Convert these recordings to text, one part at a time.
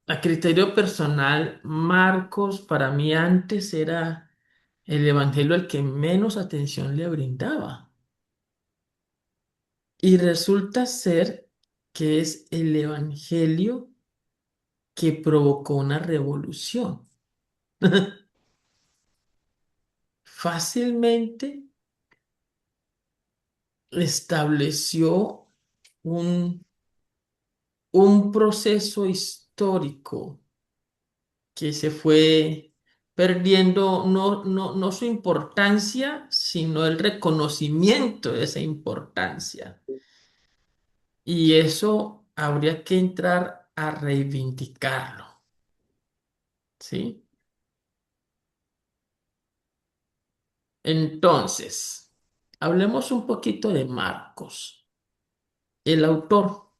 A criterio personal, Marcos para mí antes era el evangelio al que menos atención le brindaba. Y resulta ser que es el evangelio que provocó una revolución. Fácilmente estableció un, un proceso histórico que se fue perdiendo no su importancia, sino el reconocimiento de esa importancia. Y eso habría que entrar a reivindicarlo, ¿sí? Entonces, hablemos un poquito de Marcos. El autor,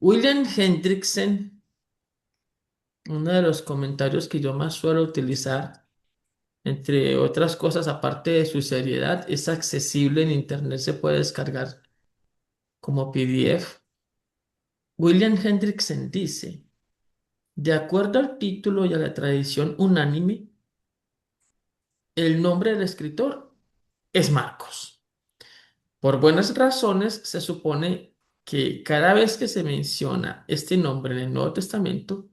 William Hendrickson, uno de los comentarios que yo más suelo utilizar, entre otras cosas, aparte de su seriedad, es accesible en internet, se puede descargar como PDF. William Hendrickson dice, de acuerdo al título y a la tradición unánime, el nombre del escritor es Marcos. Por buenas razones, se supone que cada vez que se menciona este nombre en el Nuevo Testamento,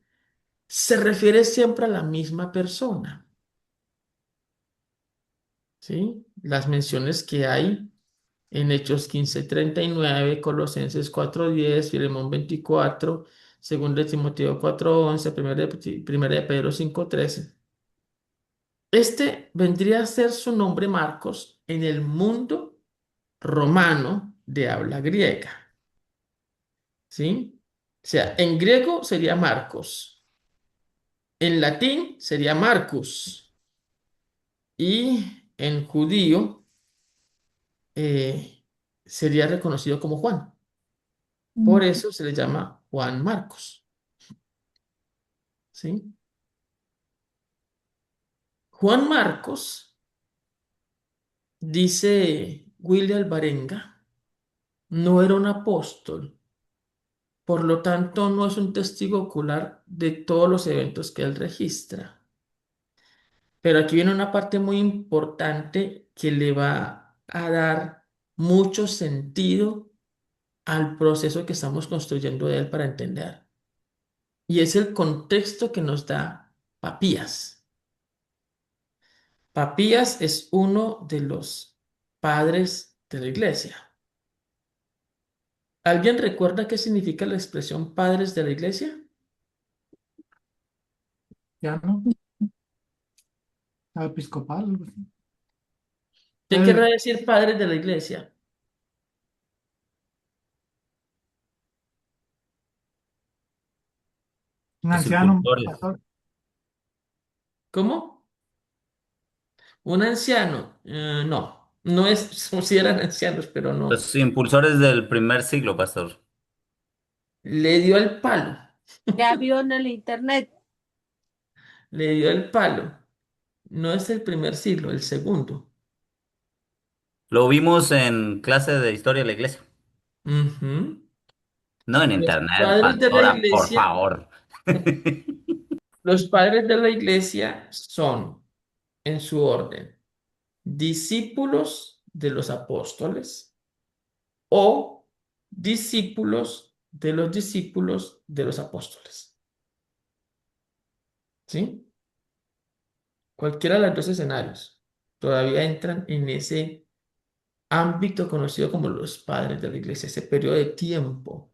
se refiere siempre a la misma persona, ¿sí? Las menciones que hay en Hechos 15:39, Colosenses 4:10, Filemón 24, 2 de Timoteo 4:11, 1 de Pedro 5:13. Este vendría a ser su nombre Marcos en el mundo romano de habla griega, ¿sí? O sea, en griego sería Marcos, en latín sería Marcus y en judío sería reconocido como Juan. Por Mm. eso se le llama Juan Marcos, ¿sí? Juan Marcos, dice William Barenga, no era un apóstol, por lo tanto no es un testigo ocular de todos los eventos que él registra. Pero aquí viene una parte muy importante que le va a dar mucho sentido al proceso que estamos construyendo de él para entender. Y es el contexto que nos da Papías. Papías es uno de los padres de la iglesia. ¿Alguien recuerda qué significa la expresión padres de la iglesia? Ya no, episcopal, algo así. ¿Qué querrá Entonces, decir padres de la iglesia? un Los anciano, un impulsores, pastor. ¿Cómo? ¿Un anciano? No, no es, si eran ancianos, pero no. los impulsores del primer siglo, pastor. Le dio el palo, Ya vio en el internet. le dio el palo. No es el primer siglo, el segundo. Lo vimos en clase de historia de la iglesia. Ujú. No en Los internet, padres de la pastora, por iglesia, favor. los padres de la iglesia son, en su orden, discípulos de los apóstoles o discípulos de los apóstoles. ¿Sí? Cualquiera de los dos escenarios todavía entran en ese ámbito conocido como los padres de la iglesia, ese periodo de tiempo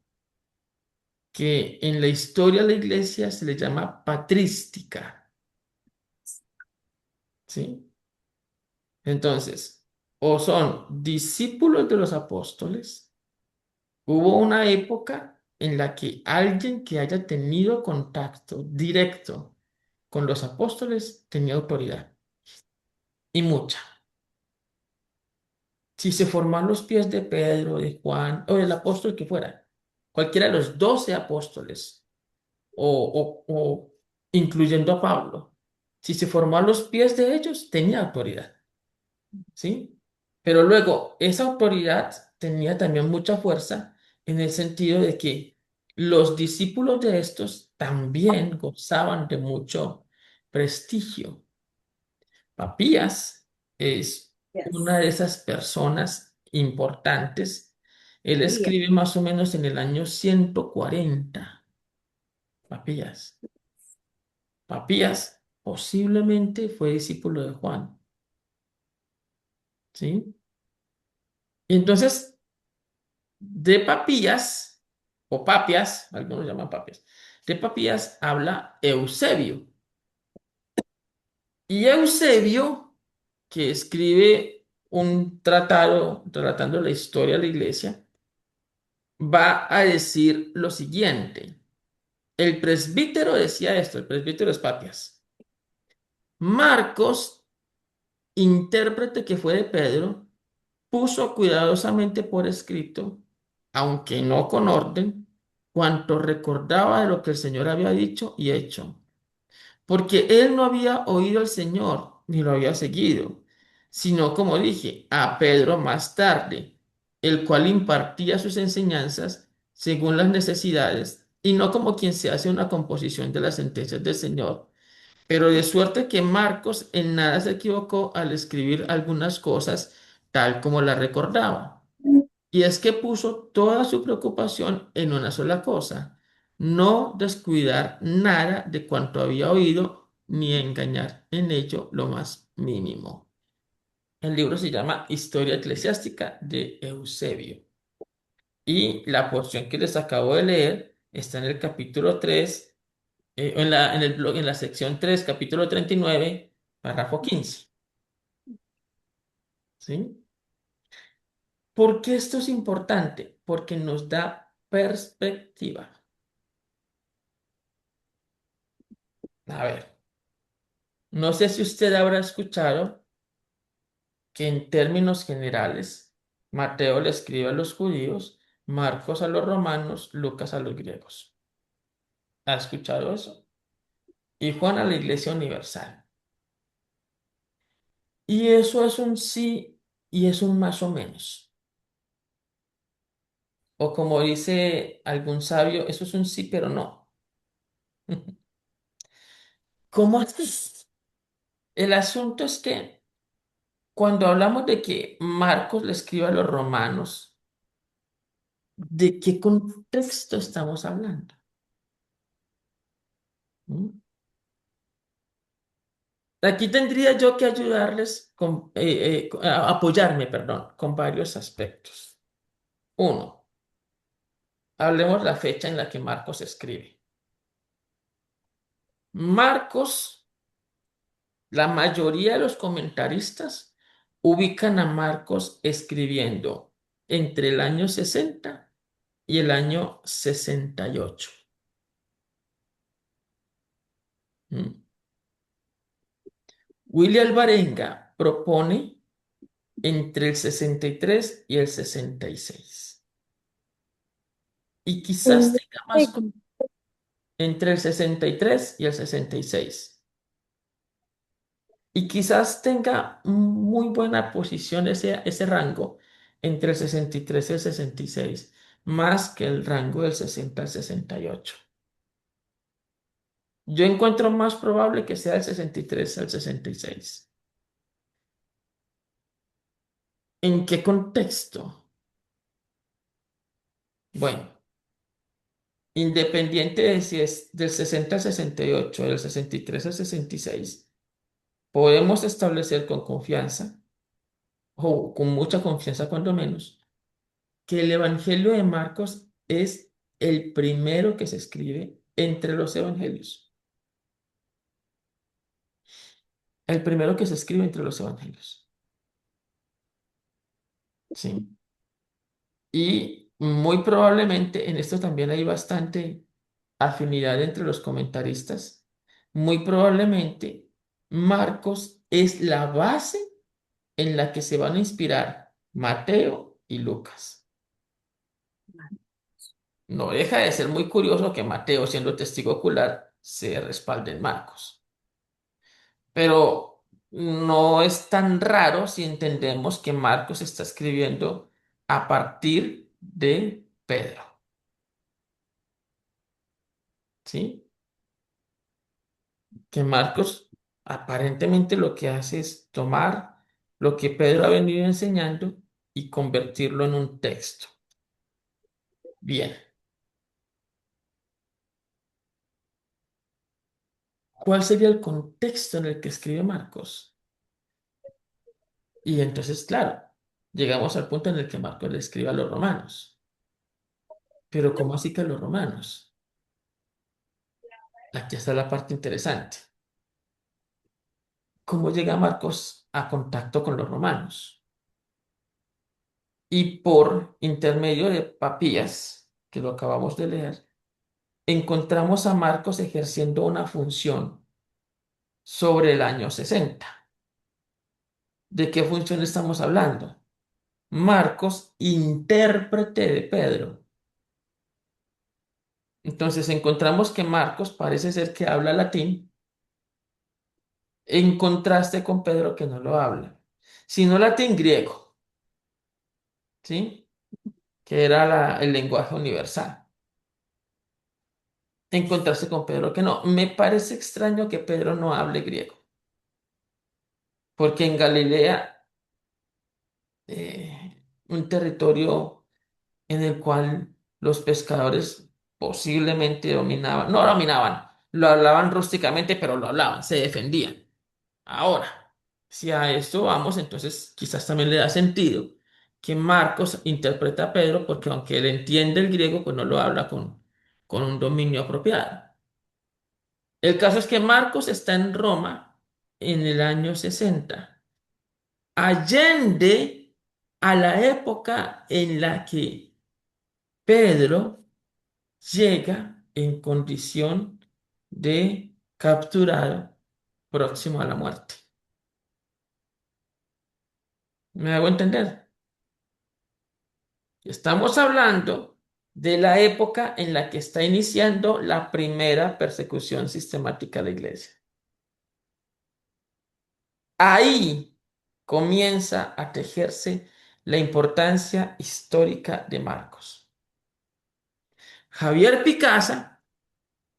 que en la historia de la iglesia se le llama patrística, ¿sí? Entonces, o son discípulos de los apóstoles, hubo una época en la que alguien que haya tenido contacto directo con los apóstoles tenía autoridad, y mucha. Si se forman los pies de Pedro, de Juan, o del apóstol que fuera, cualquiera de los 12 apóstoles, o incluyendo a Pablo, si se formó a los pies de ellos, tenía autoridad, ¿sí? Pero luego, esa autoridad tenía también mucha fuerza en el sentido de que Los discípulos de estos también gozaban de mucho prestigio. Papías es una de esas personas importantes. Él Yes. escribe más o menos en el año 140. Papías. Papías posiblemente fue discípulo de Juan, ¿sí? Y entonces, de Papías, o Papias, algunos llaman Papias, de Papías habla Eusebio. Y Eusebio, que escribe un tratado relatando la historia de la iglesia, va a decir lo siguiente. El presbítero decía esto, el presbítero es Papias. Marcos, intérprete que fue de Pedro, puso cuidadosamente por escrito, aunque no con orden, cuanto recordaba de lo que el Señor había dicho y hecho, porque él no había oído al Señor ni lo había seguido, sino, como dije, a Pedro más tarde, el cual impartía sus enseñanzas según las necesidades y no como quien se hace una composición de las sentencias del Señor. Pero de suerte que Marcos en nada se equivocó al escribir algunas cosas tal como las recordaba. Y es que puso toda su preocupación en una sola cosa, no descuidar nada de cuanto había oído, ni engañar en ello lo más mínimo. El libro se llama Historia Eclesiástica de Eusebio. Y la porción que les acabo de leer está en el capítulo 3, en la sección 3 capítulo 39 párrafo 15. ¿Sí? ¿Por qué esto es importante? Porque nos da perspectiva. A ver, no sé si usted habrá escuchado que en términos generales, Mateo le escribe a los judíos, Marcos a los romanos, Lucas a los griegos. ¿Ha escuchado eso? Y Juan a la Iglesia Universal. Y eso es un sí y es un más o menos. O como dice algún sabio, eso es un sí, pero no. ¿Cómo así? El asunto es que cuando hablamos de que Marcos le escribe a los romanos, ¿de qué contexto estamos hablando? ¿Mm? Aquí tendría yo que ayudarles apoyarme, perdón, con varios aspectos. Uno, hablemos la fecha en la que Marcos escribe. Marcos, la mayoría de los comentaristas ubican a Marcos escribiendo entre el año 60 y el año 68. ¿Mm? William Barenga propone entre el 63 y el 66. Y quizás tenga más entre el 63 y el 66. Y quizás tenga muy buena posición ese rango entre el 63 y el 66, más que el rango del 60 al 68. Yo encuentro más probable que sea el 63 al 66. ¿En qué contexto? Bueno, independiente de si es del 60 al 68, del 63 al 66, podemos establecer con confianza, o con mucha confianza cuando menos, que el Evangelio de Marcos es el primero que se escribe entre los evangelios. El primero que se escribe entre los evangelios. Sí. Y muy probablemente en esto también hay bastante afinidad entre los comentaristas. Muy probablemente Marcos es la base en la que se van a inspirar Mateo y Lucas. No deja de ser muy curioso que Mateo, siendo testigo ocular, se respalde en Marcos. Pero no es tan raro si entendemos que Marcos está escribiendo a partir de Pedro. ¿sí? Que Marcos aparentemente lo que hace es tomar lo que Pedro ha venido enseñando y convertirlo en un texto. Bien, ¿cuál sería el contexto en el que escribe Marcos? Y entonces, claro, llegamos al punto en el que Marcos le escribe a los romanos. Pero ¿cómo así que a los romanos? Aquí está la parte interesante. ¿Cómo llega Marcos a contacto con los romanos? Y por intermedio de Papías, que lo acabamos de leer, encontramos a Marcos ejerciendo una función sobre el año 60. ¿De qué función estamos hablando? Marcos, intérprete de Pedro. Entonces encontramos que Marcos parece ser que habla latín en contraste con Pedro que no lo habla, sino latín griego, ¿sí? Que era el lenguaje universal. En contraste con Pedro que no. Me parece extraño que Pedro no hable griego, porque en Galilea, un territorio en el cual los pescadores posiblemente dominaban, no dominaban, lo hablaban rústicamente, pero lo hablaban, se defendían. Ahora, si a esto vamos, entonces quizás también le da sentido que Marcos interpreta a Pedro, porque aunque él entiende el griego, pues no lo habla con un dominio apropiado. El caso es que Marcos está en Roma en el año 60, allende a la época en la que Pedro llega en condición de capturado próximo a la muerte. ¿Me hago entender? Estamos hablando de la época en la que está iniciando la primera persecución sistemática de la iglesia. Ahí comienza a tejerse la importancia histórica de Marcos. Javier Picasa,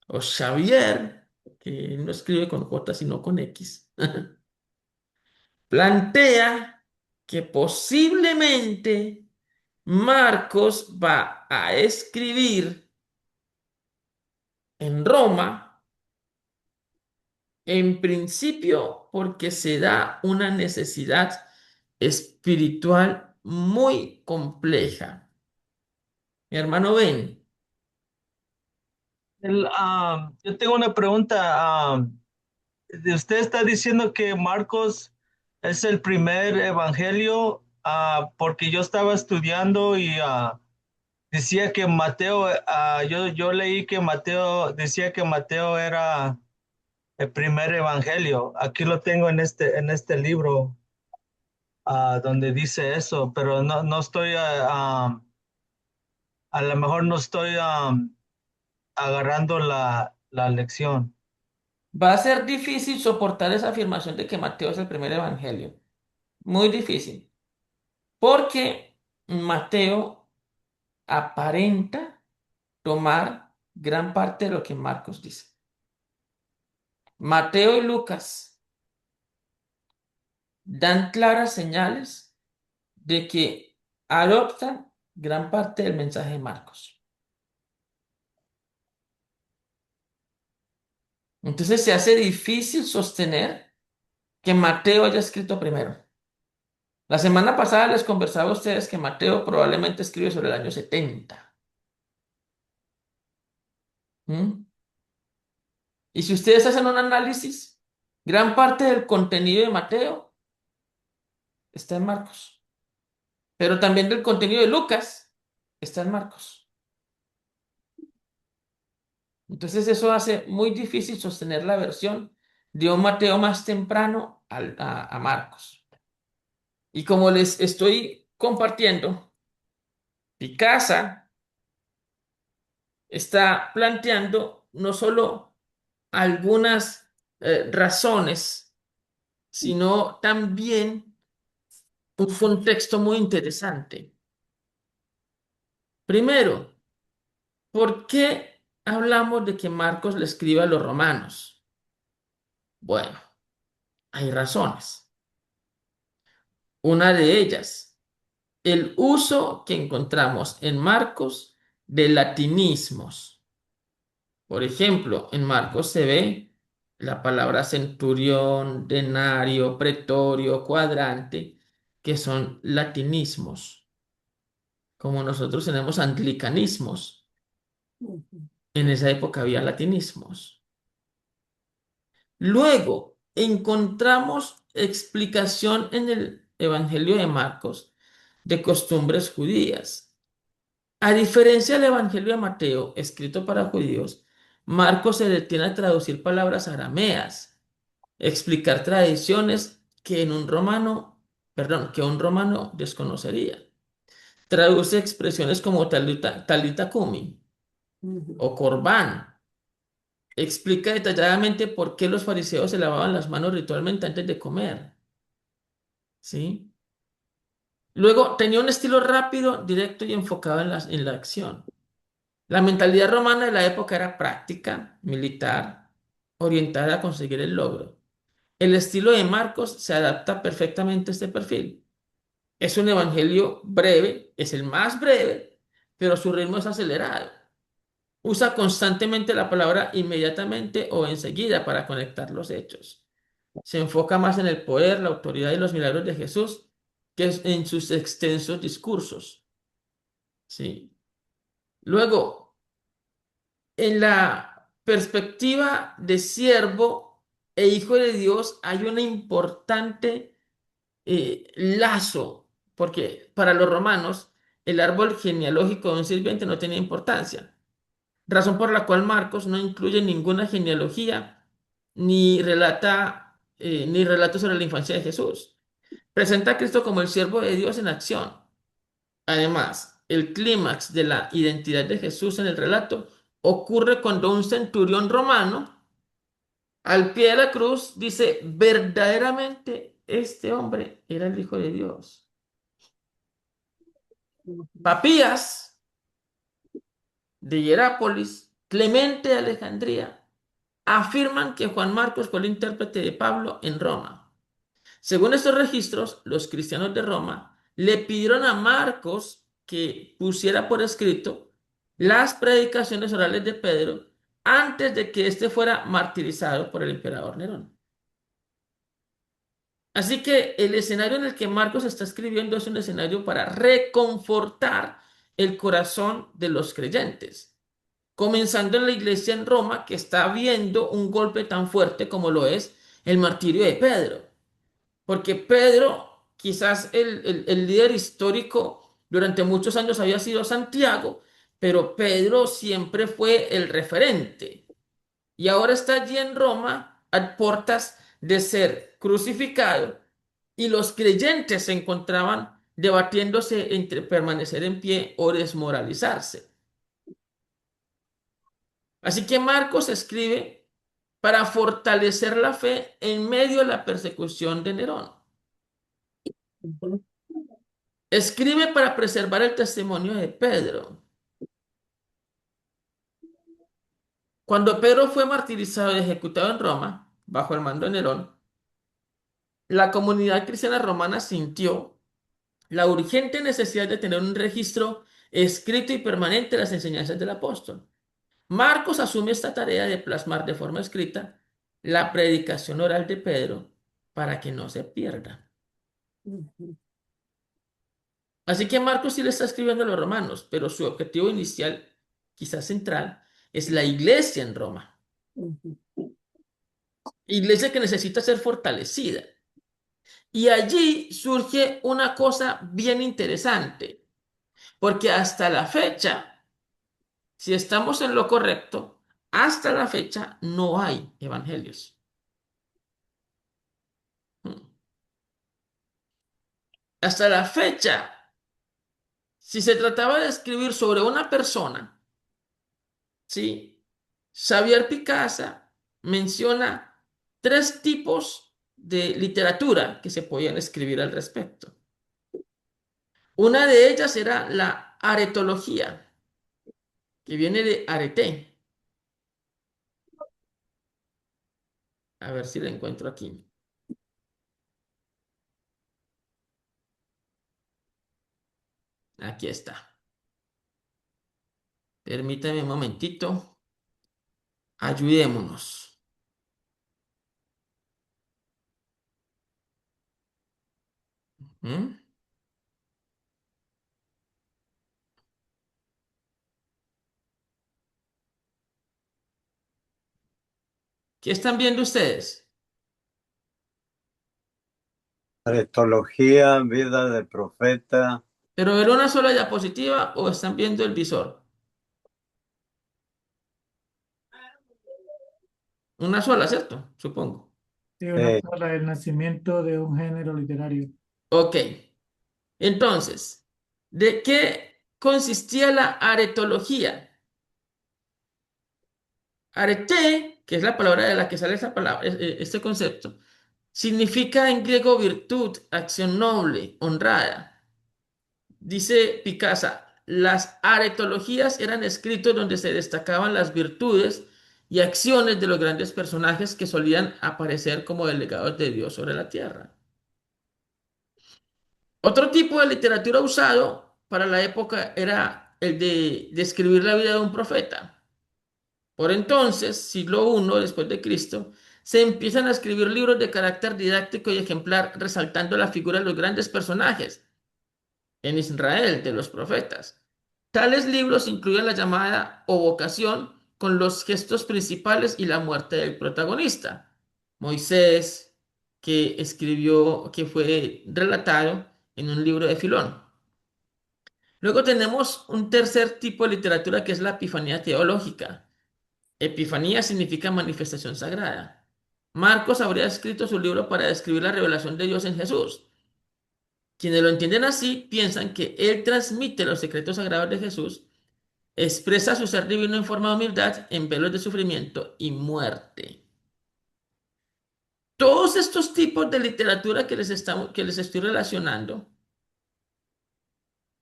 o Xavier, que no escribe con J sino con X, plantea que posiblemente Marcos va a escribir en Roma, en principio porque se da una necesidad espiritual muy compleja. Mi hermano Ben, Yo tengo una pregunta. Usted está diciendo que Marcos es el primer evangelio, porque yo estaba estudiando y decía que Mateo, yo leí que Mateo decía que Mateo era el primer evangelio. Aquí lo tengo en este libro, donde dice eso, pero no estoy, a lo mejor no estoy agarrando la lección. va a ser difícil soportar esa afirmación de que Mateo es el primer evangelio. Muy difícil. Porque Mateo aparenta tomar gran parte de lo que Marcos dice. Mateo y Lucas dan claras señales de que adoptan gran parte del mensaje de Marcos. Entonces se hace difícil sostener que Mateo haya escrito primero. La semana pasada les conversaba a ustedes que Mateo probablemente escribe sobre el año 70. ¿Mm? Y si ustedes hacen un análisis, gran parte del contenido de Mateo está en Marcos, pero también del contenido de Lucas está en Marcos. Entonces eso hace muy difícil sostener la versión de un Mateo más temprano a Marcos. Y como les estoy compartiendo, Picasa está planteando no solo algunas razones, sino también un contexto muy interesante. Primero, ¿por qué hablamos de que Marcos le escribe a los romanos? Bueno, hay razones. Una de ellas, el uso que encontramos en Marcos de latinismos. Por ejemplo, en Marcos se ve la palabra centurión, denario, pretorio, cuadrante, que son latinismos. Como nosotros tenemos anglicanismos, en esa época había latinismos. Luego, encontramos explicación en el Evangelio de Marcos de costumbres judías. A diferencia del Evangelio de Mateo, escrito para judíos, Marcos se detiene a traducir palabras arameas, explicar tradiciones que que un romano desconocería. Traduce expresiones como talita cumi o corbán. Explica detalladamente por qué los fariseos se lavaban las manos ritualmente antes de comer, ¿sí? Luego tenía un estilo rápido, directo y enfocado en la acción. La mentalidad romana de la época era práctica, militar, orientada a conseguir el logro. El estilo de Marcos se adapta perfectamente a este perfil. Es un evangelio breve, es el más breve, pero su ritmo es acelerado. Usa constantemente la palabra inmediatamente o enseguida para conectar los hechos. Se enfoca más en el poder, la autoridad y los milagros de Jesús que en sus extensos discursos. ¿Sí? Luego, en la perspectiva de siervo e hijo de Dios hay un importante lazo, porque para los romanos el árbol genealógico de un sirviente no tenía importancia, razón por la cual Marcos no incluye ninguna genealogía ni relato sobre la infancia de Jesús. Presenta a Cristo como el siervo de Dios en acción. Además, el clímax de la identidad de Jesús en el relato ocurre cuando un centurión romano, al pie de la cruz, dice, verdaderamente este hombre era el Hijo de Dios. Papías de Hierápolis, Clemente de Alejandría, afirman que Juan Marcos fue el intérprete de Pablo en Roma. Según estos registros, los cristianos de Roma le pidieron a Marcos que pusiera por escrito las predicaciones orales de Pedro antes de que éste fuera martirizado por el emperador Nerón. Así que el escenario en el que Marcos está escribiendo es un escenario para reconfortar el corazón de los creyentes, comenzando en la iglesia en Roma que está viendo un golpe tan fuerte como lo es el martirio de Pedro. Porque Pedro, quizás el líder histórico durante muchos años había sido Santiago, pero Pedro siempre fue el referente. Y ahora está allí en Roma a puertas de ser crucificado y los creyentes se encontraban debatiéndose entre permanecer en pie o desmoralizarse. Así que Marcos escribe para fortalecer la fe en medio de la persecución de Nerón. Escribe para preservar el testimonio de Pedro. Cuando Pedro fue martirizado y ejecutado en Roma, bajo el mando de Nerón, la comunidad cristiana romana sintió la urgente necesidad de tener un registro escrito y permanente de las enseñanzas del apóstol. Marcos asume esta tarea de plasmar de forma escrita la predicación oral de Pedro para que no se pierda. Así que Marcos sí le está escribiendo a los romanos, pero su objetivo inicial, quizás central, es la iglesia en Roma. Iglesia que necesita ser fortalecida. Y allí surge una cosa bien interesante, porque hasta la fecha, si estamos en lo correcto, hasta la fecha no hay evangelios. Hasta la fecha, si se trataba de escribir sobre una persona, ¿sí? Xavier Picasa menciona tres tipos de literatura que se podían escribir al respecto. Una de ellas era la aretología, que viene de arete, A ver si la encuentro aquí. Aquí está. Permítame un momentito. Ayudémonos. ¿Mm? ¿Qué están viendo ustedes? Aristología, vida del profeta. ¿Pero ver una sola diapositiva o están viendo el visor? Una sola, ¿cierto? Supongo. Sí, una eh, sola, el nacimiento de un género literario. Ok. Entonces, ¿de qué consistía la aretología? Arete, que es la palabra de la que sale esa palabra, este concepto, significa en griego virtud, acción noble, honrada. Dice Picasa, las aretologías eran escritos donde se destacaban las virtudes y acciones de los grandes personajes que solían aparecer como delegados de Dios sobre la tierra. Otro tipo de literatura usado para la época era el de describir la vida de un profeta. Por entonces, siglo I después de Cristo, se empiezan a escribir libros de carácter didáctico y ejemplar resaltando la figura de los grandes personajes en Israel de los profetas. Tales libros incluyen la llamada ovocación con los gestos principales y la muerte del protagonista. Moisés, que escribió, que fue relatado en un libro de Filón. Luego tenemos un tercer tipo de literatura que es la epifanía teológica. Epifanía significa manifestación sagrada. Marcos habría escrito su libro para describir la revelación de Dios en Jesús. Quienes lo entienden así piensan que Él transmite los secretos sagrados de Jesús, expresa su ser divino en forma de humildad en velos de sufrimiento y muerte. Todos estos tipos de literatura que les estoy relacionando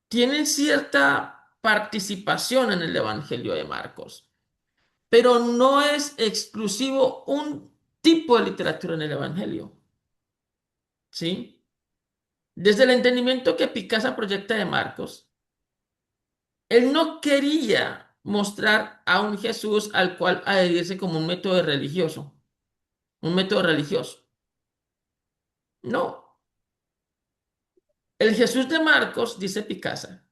tienen cierta participación en el Evangelio de Marcos, pero no es exclusivo un tipo de literatura en el Evangelio, ¿sí? Desde el entendimiento que Picasa proyecta de Marcos, él no quería mostrar a un Jesús al cual adherirse como un método religioso, un método religioso. No, el Jesús de Marcos, dice Picasa,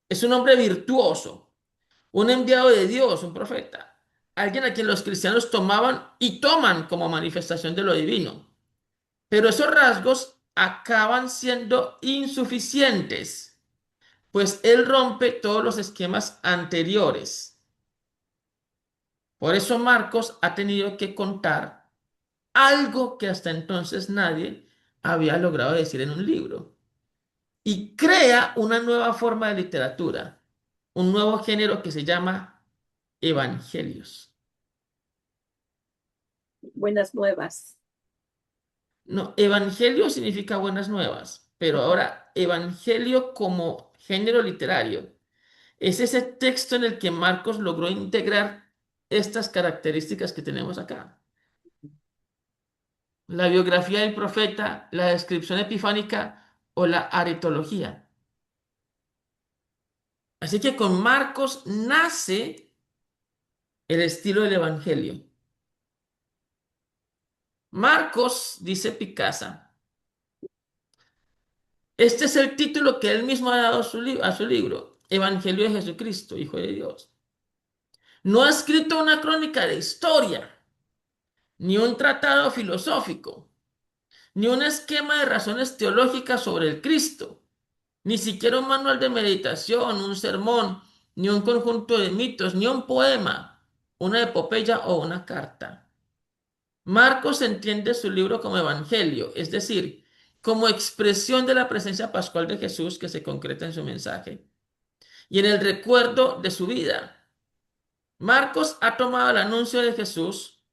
es un hombre virtuoso, un enviado de Dios, un profeta, alguien a quien los cristianos tomaban y toman como manifestación de lo divino. Pero esos rasgos acaban siendo insuficientes, pues él rompe todos los esquemas anteriores. Por eso Marcos ha tenido que contar algo que hasta entonces nadie había logrado decir en un libro. Y crea una nueva forma de literatura, un nuevo género que se llama evangelios. Buenas nuevas. No, evangelio significa buenas nuevas, pero ahora evangelio como género literario es ese texto en el que Marcos logró integrar estas características que tenemos acá. La biografía del profeta, la descripción epifánica o la aretología. Así que con Marcos nace el estilo del evangelio. Marcos, dice Picasa, este es el título que él mismo ha dado a su libro, Evangelio de Jesucristo, Hijo de Dios. No ha escrito una crónica de historia, ni un tratado filosófico, ni un esquema de razones teológicas sobre el Cristo, ni siquiera un manual de meditación, un sermón, ni un conjunto de mitos, ni un poema, una epopeya o una carta. Marcos entiende su libro como evangelio, es decir, como expresión de la presencia pascual de Jesús que se concreta en su mensaje y en el recuerdo de su vida. Marcos ha tomado el anuncio de Jesús,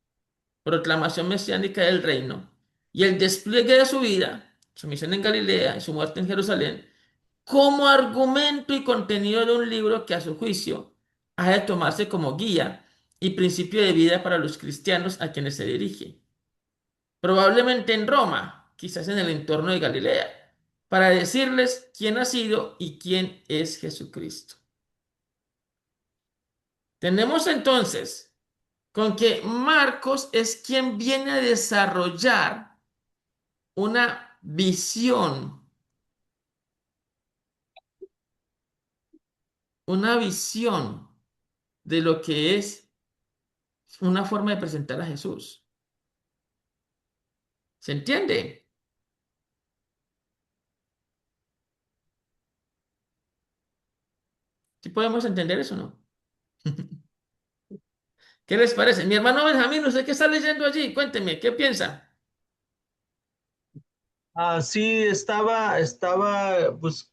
proclamación mesiánica del reino, y el despliegue de su vida, su misión en Galilea y su muerte en Jerusalén, como argumento y contenido de un libro que a su juicio ha de tomarse como guía y principio de vida para los cristianos a quienes se dirige. probablemente en Roma, quizás en el entorno de Galilea, para decirles quién ha sido y quién es Jesucristo. Tenemos entonces con que Marcos es quien viene a desarrollar una una visión de lo que es una forma de presentar a Jesús. ¿Se entiende? ¿Sí podemos entender eso, no? ¿Qué les parece? Mi hermano Benjamín, ¿usted qué está leyendo allí? Cuénteme, ¿qué piensa? Sí, estaba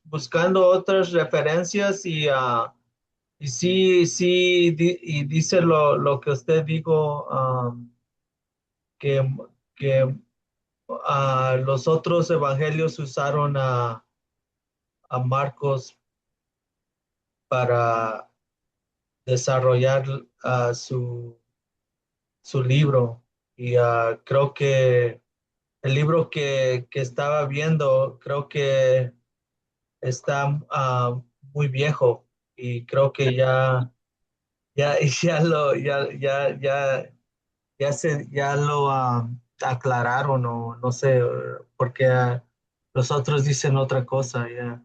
buscando otras referencias y sí, sí, y dice lo que usted dijo, que, que los otros evangelios usaron a Marcos para desarrollar su libro. Y creo que el libro que estaba viendo, creo que está muy viejo y creo que ya, ya lo aclararon o no sé, porque los otros dicen otra cosa, ya.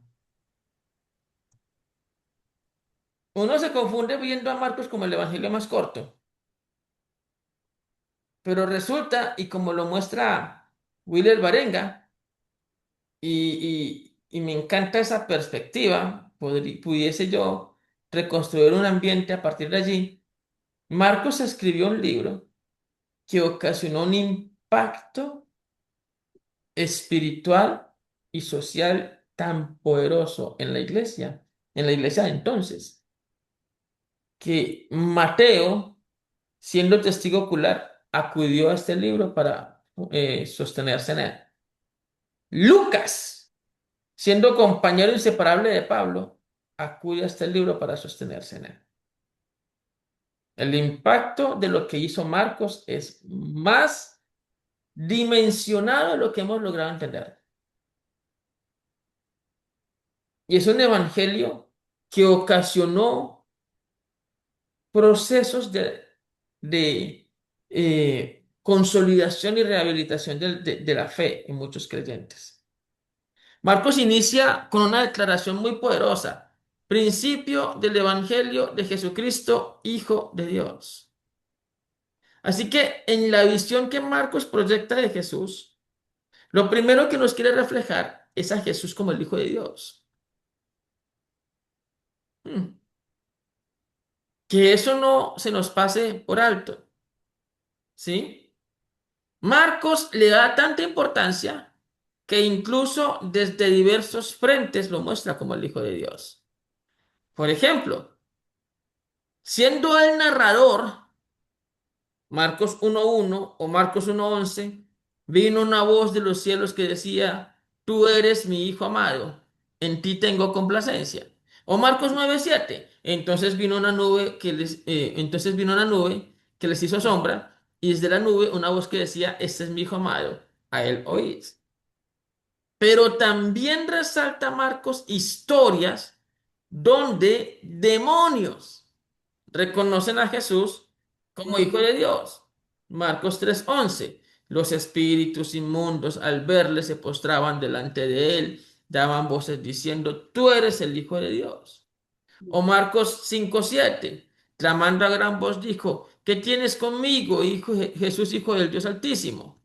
Uno se confunde viendo a Marcos como el evangelio más corto, pero resulta, y como lo muestra Willer Barenga, y me encanta esa perspectiva, pudiese yo reconstruir un ambiente a partir de allí. Marcos escribió un libro que ocasionó un impacto espiritual y social tan poderoso en la iglesia de entonces, que Mateo, siendo testigo ocular, acudió a este libro para sostenerse en él. Lucas, siendo compañero inseparable de Pablo, acude a este libro para sostenerse en él. El impacto de lo que hizo Marcos es más dimensionado de lo que hemos logrado entender. Y es un evangelio que ocasionó procesos de consolidación y rehabilitación de la fe en muchos creyentes. Marcos inicia con una declaración muy poderosa: principio del evangelio de Jesucristo, Hijo de Dios. Así que en la visión que Marcos proyecta de Jesús, lo primero que nos quiere reflejar es a Jesús como el Hijo de Dios. Hmm. Que eso no se nos pase por alto, ¿sí? Marcos le da tanta importancia que incluso desde diversos frentes lo muestra como el Hijo de Dios. Por ejemplo, siendo el narrador, Marcos 1:1 o Marcos 1:11, vino una voz de los cielos que decía: tú eres mi Hijo amado, en ti tengo complacencia. O Marcos 9:7, entonces vino una nube que les hizo sombra, y desde la nube una voz que decía: este es mi Hijo amado, a él oíd. Pero también resalta Marcos historias donde demonios reconocen a Jesús como Hijo de Dios. Marcos 3:11. Los espíritus inmundos al verle se postraban delante de él, daban voces diciendo: tú eres el Hijo de Dios. O Marcos 5:7. Clamando a gran voz dijo: ¿qué tienes conmigo, Jesús, Hijo del Dios Altísimo?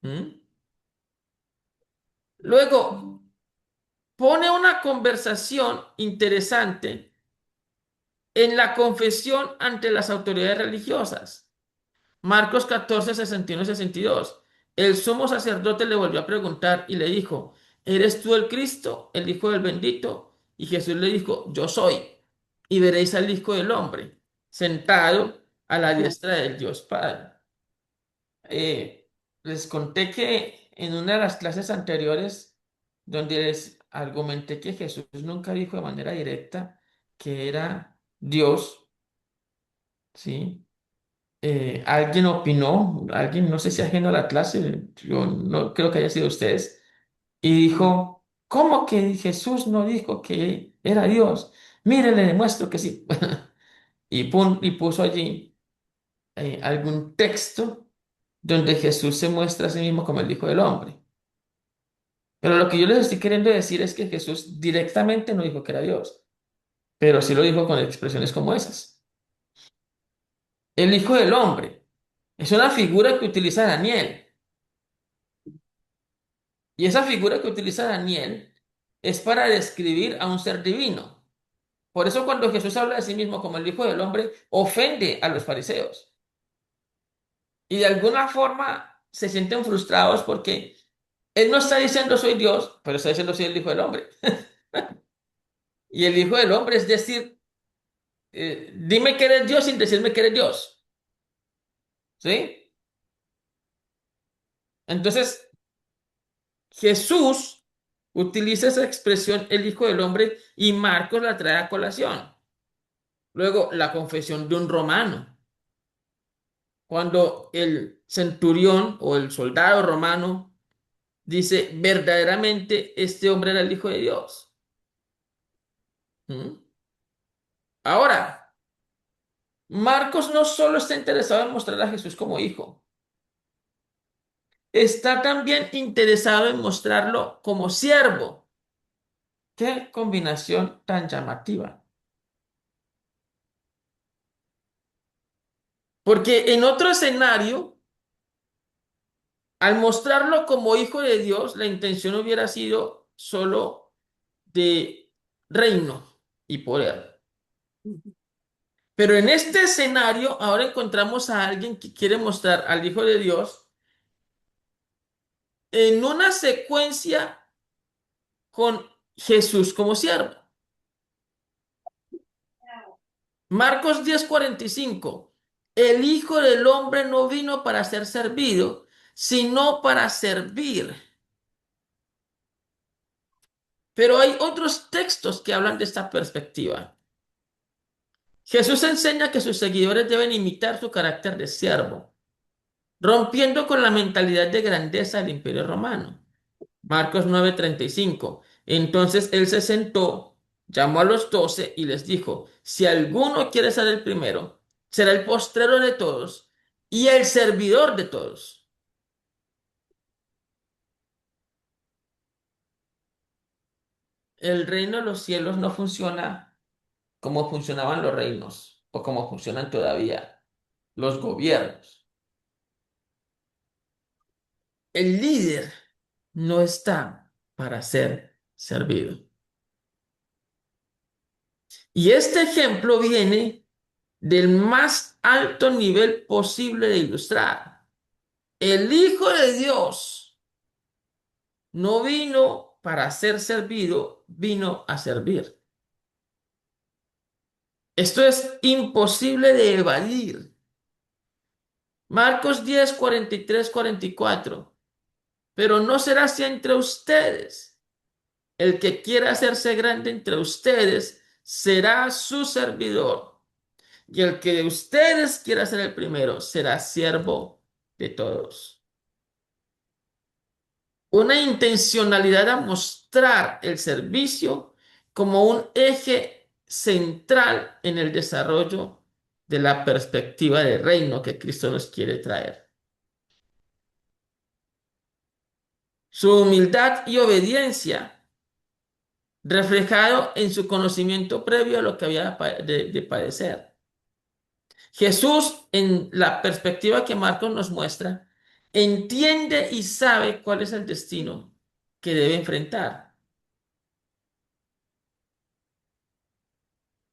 ¿Mm? Luego pone una conversación interesante en la confesión ante las autoridades religiosas. Marcos 14:61-62. El sumo sacerdote le volvió a preguntar y le dijo: ¿eres tú el Cristo, el Hijo del bendito? Y Jesús le dijo: yo soy. Y veréis al Hijo del Hombre sentado a la diestra del Dios Padre. Les conté que en una de las clases anteriores, donde les argumenté que Jesús nunca dijo de manera directa que era Dios, ¿sí? alguien opinó, alguien, no sé si ajeno a la clase, yo no creo que haya sido ustedes, y dijo, ¿cómo que Jesús no dijo que era Dios? Mire, le demuestro que sí. Y puso allí algún texto donde Jesús se muestra a sí mismo como el Hijo del Hombre. Pero lo que yo les estoy queriendo decir es que Jesús directamente no dijo que era Dios, pero sí lo dijo con expresiones como esas. El Hijo del Hombre es una figura que utiliza Daniel. Y esa figura que utiliza Daniel es para describir a un ser divino. Por eso cuando Jesús habla de sí mismo como el Hijo del Hombre, ofende a los fariseos. Y de alguna forma se sienten frustrados porque él no está diciendo soy Dios, pero está diciendo soy el Hijo del Hombre. Y el Hijo del Hombre es decir, dime que eres Dios sin decirme que eres Dios. ¿Sí? Entonces, Jesús utiliza esa expresión el Hijo del Hombre y Marcos la trae a colación. Luego, la confesión de un romano. Cuando el centurión o el soldado romano dice, verdaderamente este hombre era el Hijo de Dios. ¿Mm? Ahora, Marcos no solo está interesado en mostrar a Jesús como hijo, está también interesado en mostrarlo como siervo. Qué combinación tan llamativa. Porque en otro escenario, al mostrarlo como hijo de Dios, la intención hubiera sido solo de reino y poder. Pero en este escenario, ahora encontramos a alguien que quiere mostrar al Hijo de Dios en una secuencia con Jesús como siervo. Marcos 10:45. El Hijo del Hombre no vino para ser servido, sino para servir. Pero hay otros textos que hablan de esta perspectiva. Jesús enseña que sus seguidores deben imitar su carácter de siervo, rompiendo con la mentalidad de grandeza del Imperio Romano. Marcos 9:35. Entonces él se sentó, llamó a los 12 y les dijo, si alguno quiere ser el primero, será el postrero de todos y el servidor de todos. El reino de los cielos no funciona como funcionaban los reinos o como funcionan todavía los gobiernos. El líder no está para ser servido. Y este ejemplo viene del más alto nivel posible de ilustrar. El Hijo de Dios no vino para ser servido, vino a servir. Esto es imposible de evadir. Marcos 10:43-44. Pero no será así entre ustedes. El que quiera hacerse grande entre ustedes será su servidor. Y el que de ustedes quiera ser el primero será siervo de todos. Una intencionalidad a mostrar el servicio como un eje central en el desarrollo de la perspectiva de reino que Cristo nos quiere traer. Su humildad y obediencia reflejado en su conocimiento previo a lo que había de padecer. Jesús, en la perspectiva que Marcos nos muestra, entiende y sabe cuál es el destino que debe enfrentar.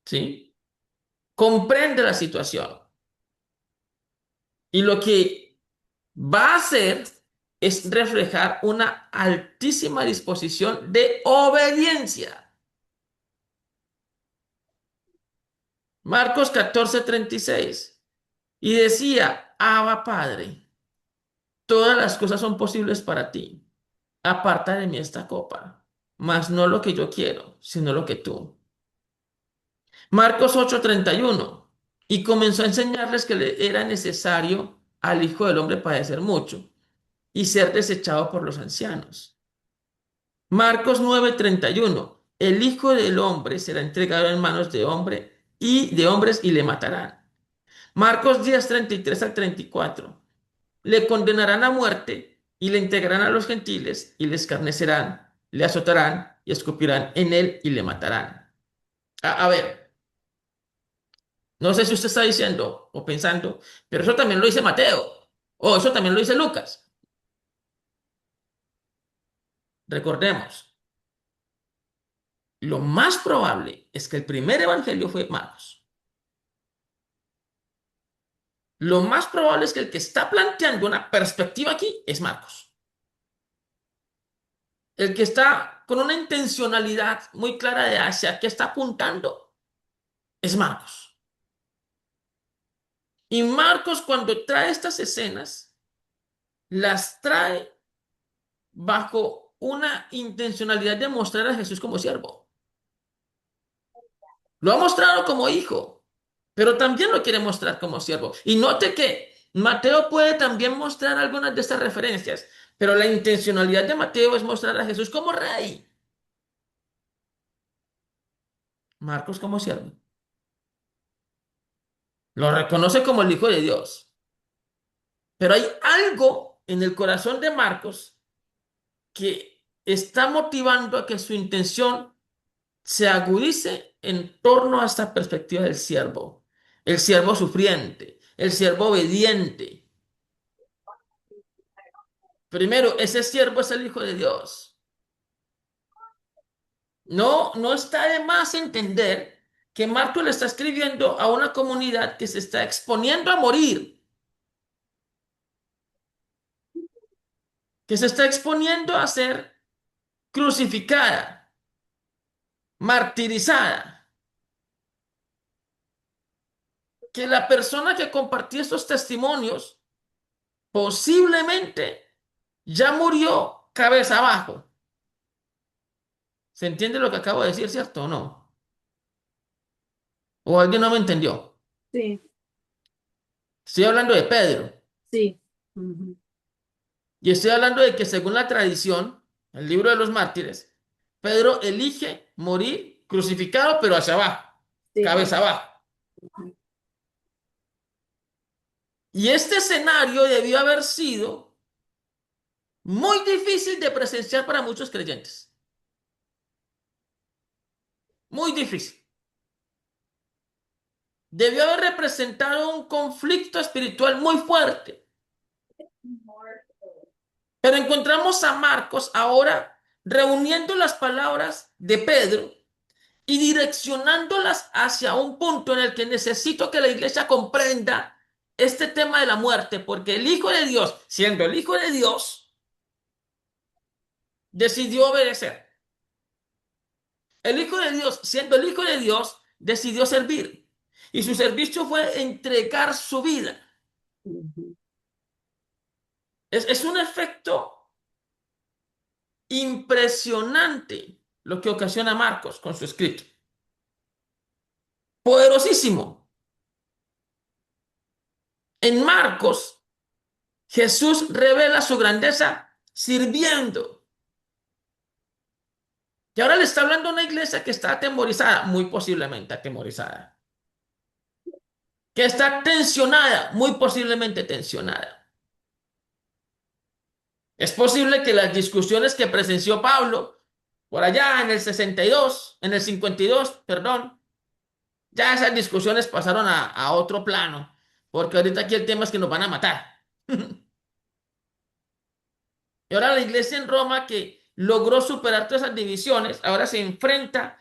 ¿Sí? Comprende la situación. Y lo que va a hacer es reflejar una altísima disposición de obediencia. Marcos 14:36. Y decía, Abba Padre, todas las cosas son posibles para ti. Aparta de mí esta copa, mas no lo que yo quiero, sino lo que tú. Marcos 8:31. y comenzó a enseñarles que le era necesario al Hijo del Hombre padecer mucho y ser desechado por los ancianos. Marcos 9:31. El Hijo del Hombre será entregado en manos de hombres y le matarán. Marcos 10:33 al 34. Le condenarán a muerte y le entregarán a los gentiles y le escarnecerán, le azotarán y escupirán en él y le matarán. A ver, no sé si usted está diciendo o pensando, pero eso también lo dice Mateo, o eso también lo dice Lucas. Recordemos, lo más probable es que el primer evangelio fue Marcos. Lo más probable es que el que está planteando una perspectiva aquí es Marcos. El que está con una intencionalidad muy clara de hacia qué está apuntando es Marcos. Y Marcos, cuando trae estas escenas, las trae bajo una intencionalidad de mostrar a Jesús como siervo. Lo ha mostrado como hijo, pero también lo quiere mostrar como siervo. Y note que Mateo puede también mostrar algunas de estas referencias, pero la intencionalidad de Mateo es mostrar a Jesús como rey. Marcos como siervo. Lo reconoce como el Hijo de Dios. Pero hay algo en el corazón de Marcos que está motivando a que su intención se agudice en torno a esta perspectiva del siervo, el siervo sufriente, el siervo obediente. Primero, ese siervo es el Hijo de Dios. No, no está de más entender que Marco le está escribiendo a una comunidad que se está exponiendo a morir, que se está exponiendo a ser crucificada, martirizada, que la persona que compartió estos testimonios posiblemente ya murió cabeza abajo. ¿Se entiende lo que acabo de decir, cierto o no? ¿O alguien no me entendió? Sí, Estoy hablando de Pedro. sí. Ujú. Y estoy hablando de que según la tradición, el libro de los mártires, Pedro elige morir crucificado, pero hacia abajo, Sí. cabeza abajo. Y este escenario debió haber sido muy difícil de presenciar para muchos creyentes. Muy difícil. Debió haber representado un conflicto espiritual muy fuerte. Pero encontramos a Marcos ahora reuniendo las palabras de Pedro y direccionándolas hacia un punto en el que necesito que la iglesia comprenda este tema de la muerte, porque el Hijo de Dios, siendo el Hijo de Dios, decidió obedecer. El Hijo de Dios, siendo el Hijo de Dios, decidió servir. Y su servicio fue entregar su vida. Ujú. Es un efecto impresionante lo que ocasiona Marcos con su escrito. Poderosísimo. En Marcos, Jesús revela su grandeza sirviendo. Y ahora le está hablando a una iglesia que está atemorizada, muy posiblemente atemorizada. Que está tensionada, muy posiblemente tensionada. Es posible que las discusiones que presenció Pablo por allá en el 62, en el 52, perdón, ya esas discusiones pasaron a otro plano, porque ahorita aquí el tema es que nos van a matar. Y ahora la iglesia en Roma, que logró superar todas esas divisiones, ahora se enfrenta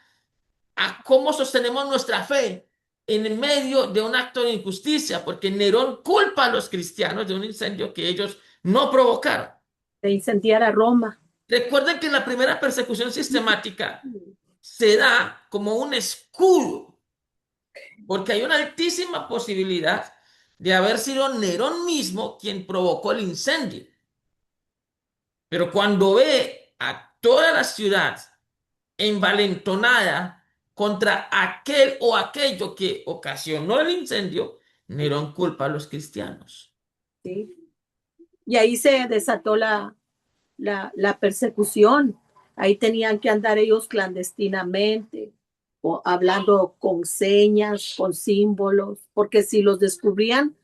a cómo sostenemos nuestra fe en medio de un acto de injusticia, porque Nerón culpa a los cristianos de un incendio que ellos no provocaron. De incendiar a Roma. Recuerden que la primera persecución sistemática se da como un escudo, porque hay una altísima posibilidad de haber sido Nerón mismo quien provocó el incendio. Pero cuando ve a toda la ciudad envalentonada contra aquel o aquello que ocasionó el incendio, Nerón culpa a los cristianos. Sí. Y ahí se desató la persecución. Ahí tenían que andar ellos clandestinamente, o hablando con señas, con símbolos, porque si los descubrían,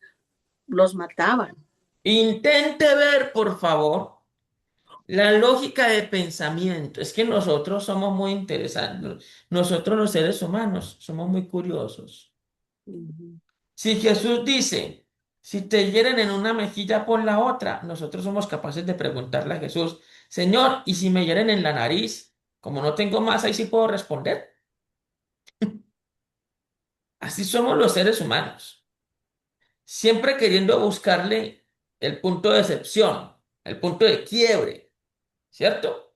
los mataban. Intente ver, por favor, la lógica de pensamiento. Es que nosotros somos muy interesantes. Nosotros los seres humanos somos muy curiosos. Ujú. Si Jesús dice, si te hieren en una mejilla, pon la otra, nosotros somos capaces de preguntarle a Jesús, Señor, ¿y si me hieren en la nariz? Como no tengo más, ahí sí puedo responder. Así somos los seres humanos, siempre queriendo buscarle el punto de excepción, el punto de quiebre, ¿cierto?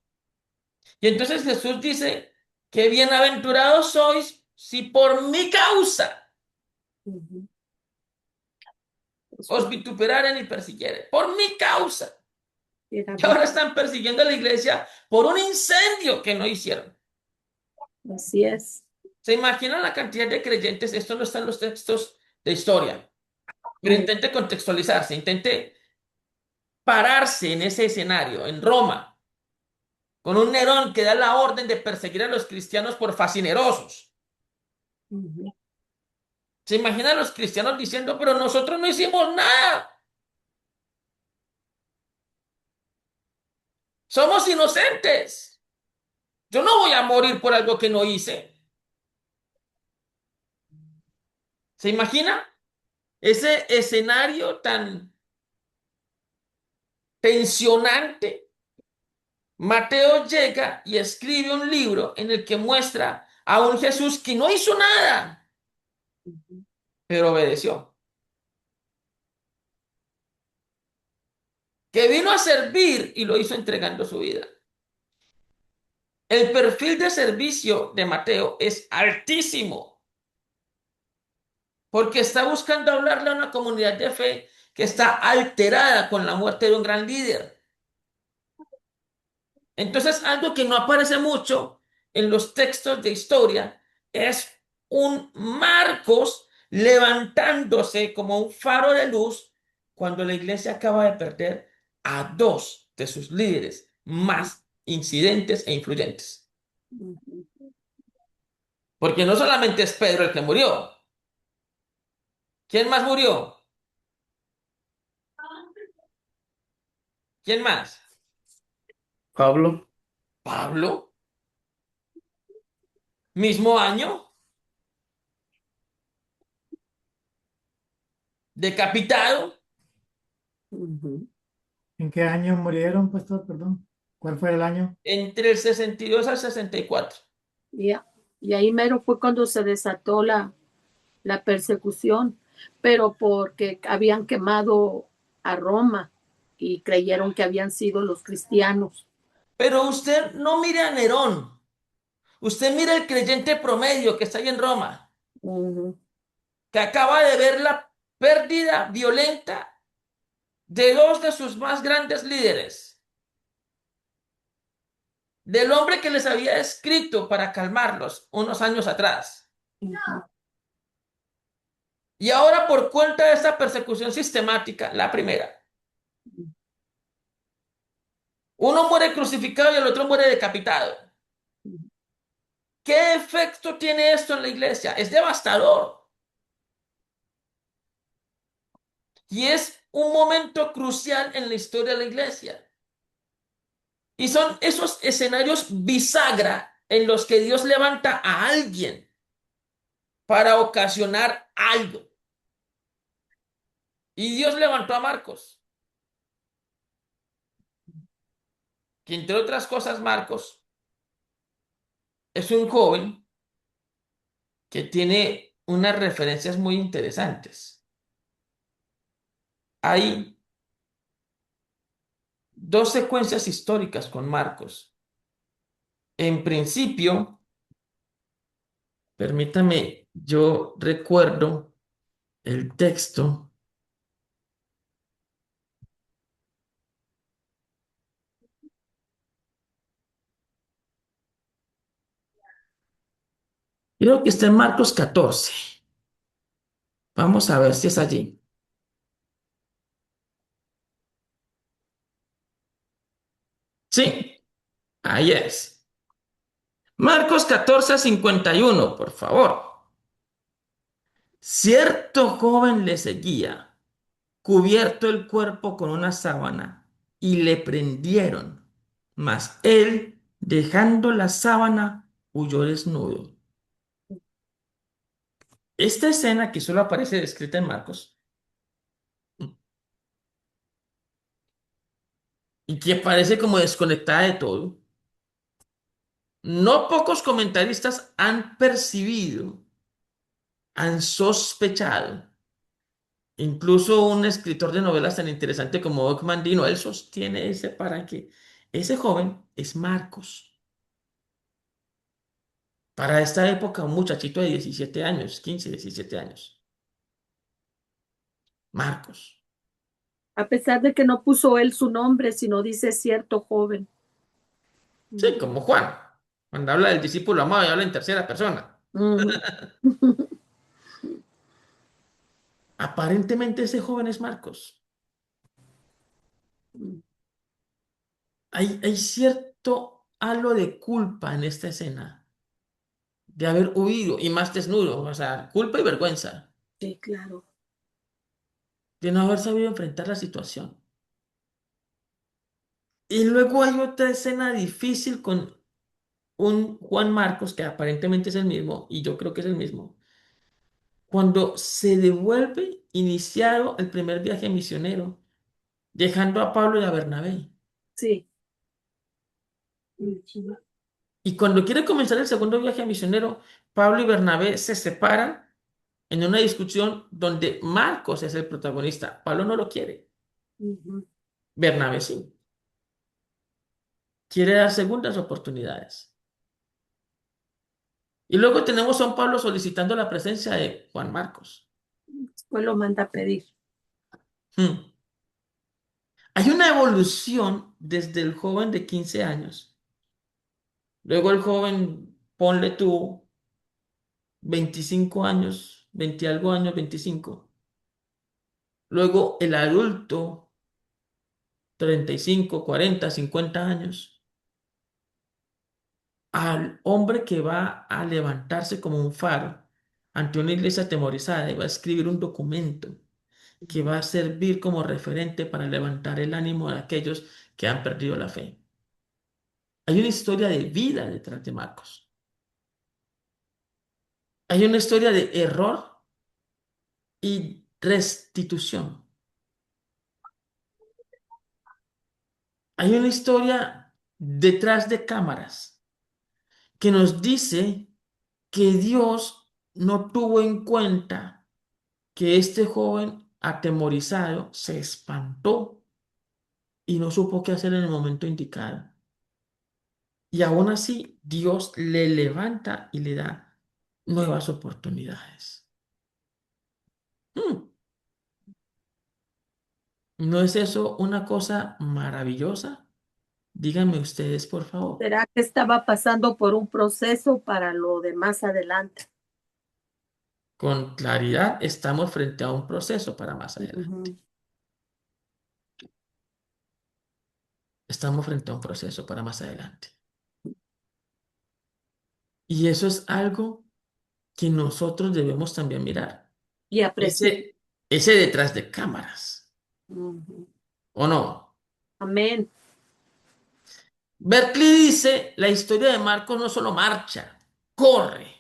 Y entonces Jesús dice que bienaventurados sois si por mi causa Ujú. os vituperaren y persiguieren. Por mi causa. Era Y ahora están persiguiendo a la iglesia por un incendio que no hicieron. así es. ¿Se imaginan la cantidad de creyentes? Esto no está en los textos de historia, pero intente contextualizarse, intente pararse en ese escenario, en Roma, con un Nerón que da la orden de perseguir a los cristianos por fascinerosos. Ujú. ¿Se imaginan a los cristianos diciendo, pero nosotros no hicimos nada? Somos inocentes. Yo no voy a morir por algo que no hice. ¿Se imagina ese escenario tan tensionante? Mateo llega y escribe un libro en el que muestra a un Jesús que no hizo nada, pero obedeció, que vino a servir y lo hizo entregando su vida. El perfil de servicio de Mateo es altísimo, porque está buscando hablarle a una comunidad de fe que está alterada con la muerte de un gran líder. Entonces, algo que no aparece mucho en los textos de historia es un Marcos levantándose como un faro de luz cuando la iglesia acaba de perder a dos de sus líderes más incidentes e influyentes. Ujú. Porque no solamente es Pedro el que murió. ¿Quién más murió? ¿Quién más? Pablo, Pablo. Mismo año, decapitado. Ujú. ¿En qué año murieron, pastor? Perdón. ¿Cuál fue el año? Entre el 62 al 64. Ya. Y ahí mero fue cuando se desató la persecución, pero porque habían quemado a Roma y creyeron que habían sido los cristianos. Pero usted no mire a Nerón. Usted mira el creyente promedio que está ahí en Roma, Ujú. que acaba de ver la pérdida violenta de dos de sus más grandes líderes, del hombre que les había escrito para calmarlos unos años atrás. Ujú. Y ahora por cuenta de esta persecución sistemática, la primera, uno muere crucificado y el otro muere decapitado. ¿Qué efecto tiene esto en la iglesia? Es devastador. Y es un momento crucial en la historia de la iglesia. Y son esos escenarios bisagra en los que Dios levanta a alguien para ocasionar algo. Y Dios levantó a Marcos, que entre otras cosas Marcos es un joven que tiene unas referencias muy interesantes. Hay dos secuencias históricas con Marcos. En principio, permítame, yo recuerdo el texto. Creo que está en Marcos 14. Vamos a ver si es allí. Sí, ahí es. Marcos 14:51, por favor. Cierto joven le seguía, cubierto el cuerpo con una sábana, y le prendieron. Mas él, dejando la sábana, huyó desnudo. Esta escena que solo aparece descrita en Marcos y que parece como desconectada de todo, no pocos comentaristas han percibido, han sospechado. Incluso un escritor de novelas tan interesante como Ockman Dino, él sostiene ese para que ese joven es Marcos. Para esta época, un muchachito de 17 años, 15, 17 años. Marcos. A pesar de que no puso él su nombre, sino dice cierto joven. Sí, como Juan. Cuando habla del discípulo amado, y habla en tercera persona. Ujú. Aparentemente ese joven es Marcos. Hay cierto halo de culpa en esta escena, de haber huido y más desnudo, o sea, culpa y vergüenza, Sí, claro. de no haber sabido enfrentar la situación. Y luego hay otra escena difícil con un Juan Marcos, que aparentemente es el mismo, y yo creo que es el mismo, cuando se devuelve iniciado el primer viaje misionero, dejando a Pablo y a Bernabé. Sí. Ujú. Y cuando quiere comenzar el segundo viaje misionero, Pablo y Bernabé se separan en una discusión donde Marcos es el protagonista. Pablo no lo quiere, Ujú. Bernabé sí. Quiere dar segundas oportunidades. Y luego tenemos a Juan Pablo solicitando la presencia de Juan Marcos. Después lo manda a pedir. Hmm. Hay una evolución desde el joven de 15 años. Luego el joven, ponle tú 25 años, 20 algo años, 25. Luego el adulto, 35, 40, 50 años. Al hombre que va a levantarse como un faro ante una iglesia atemorizada y va a escribir un documento que va a servir como referente para levantar el ánimo de aquellos que han perdido la fe. Hay una historia de vida detrás de Marcos. Hay una historia de error y restitución. Hay una historia detrás de cámaras que nos dice que Dios no tuvo en cuenta que este joven atemorizado se espantó y no supo qué hacer en el momento indicado. Y aún así, Dios le levanta y le da nuevas oportunidades. Mm, ¿No es eso una cosa maravillosa? Díganme ustedes, por favor. ¿Será que estaba pasando por un proceso para lo de más adelante? Con claridad estamos frente a un proceso para más adelante. Ujú. Estamos frente a un proceso para más adelante. Y eso es algo que nosotros debemos también mirar. Y apreciar. Ese detrás de cámaras, Ujú. ¿o no? Amén. Berkeley dice, la historia de Marcos no solo marcha, corre.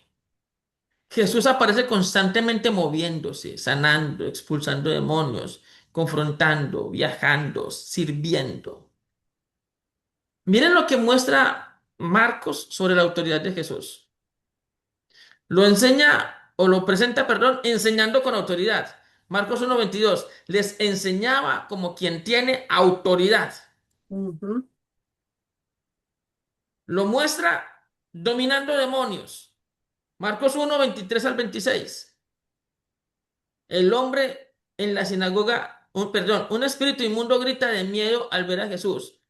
Jesús aparece constantemente moviéndose, sanando, expulsando demonios, confrontando, viajando, sirviendo. Miren lo que muestra Marcos sobre la autoridad de Jesús. Lo enseña, o lo presenta, perdón, enseñando con autoridad. Marcos 1:22, les enseñaba como quien tiene autoridad. Ujú. Lo muestra dominando demonios. Marcos 1:23 al 26. El hombre en la sinagoga, perdón, un espíritu inmundo grita de miedo al ver a Jesús.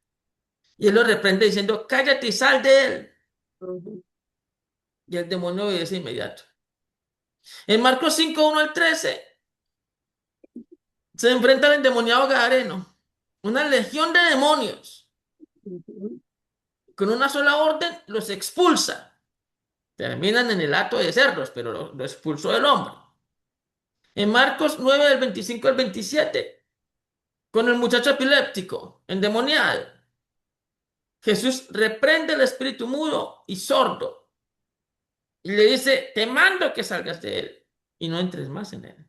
Y él lo reprende diciendo, cállate y sal de él. Ujú. y el demonio obedece inmediato. En Marcos 5, 1 al 13, se enfrenta al endemoniado gadareno, una legión de demonios. Ujú. Con una sola orden los expulsa. Terminan en el acto de cerdos, pero lo expulsó el hombre. En Marcos 9, del 25 al 27, con el muchacho epiléptico, endemoniado, Jesús reprende el espíritu mudo y sordo y le dice, te mando que salgas de él y no entres más en él.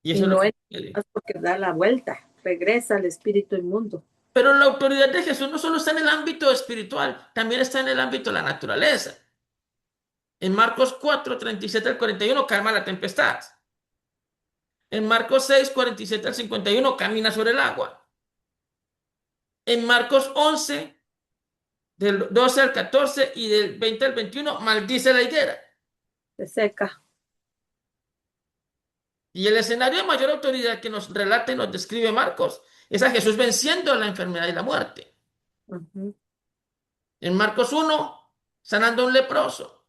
Y Y eso es lo no que es sucede. más porque da la vuelta, regresa al espíritu inmundo. Pero la autoridad de Jesús no solo está en el ámbito espiritual, también está en el ámbito de la naturaleza. En Marcos 4, 37 al 41, calma la tempestad. En Marcos 6, 47 al 51, camina sobre el agua. En Marcos 11, del 12 al 14 y del 20 al 21, maldice la higuera. Se seca. Y el escenario de mayor autoridad que nos relata y nos describe Marcos es a Jesús venciendo la enfermedad y la muerte. Ujú. En Marcos 1, sanando a un leproso.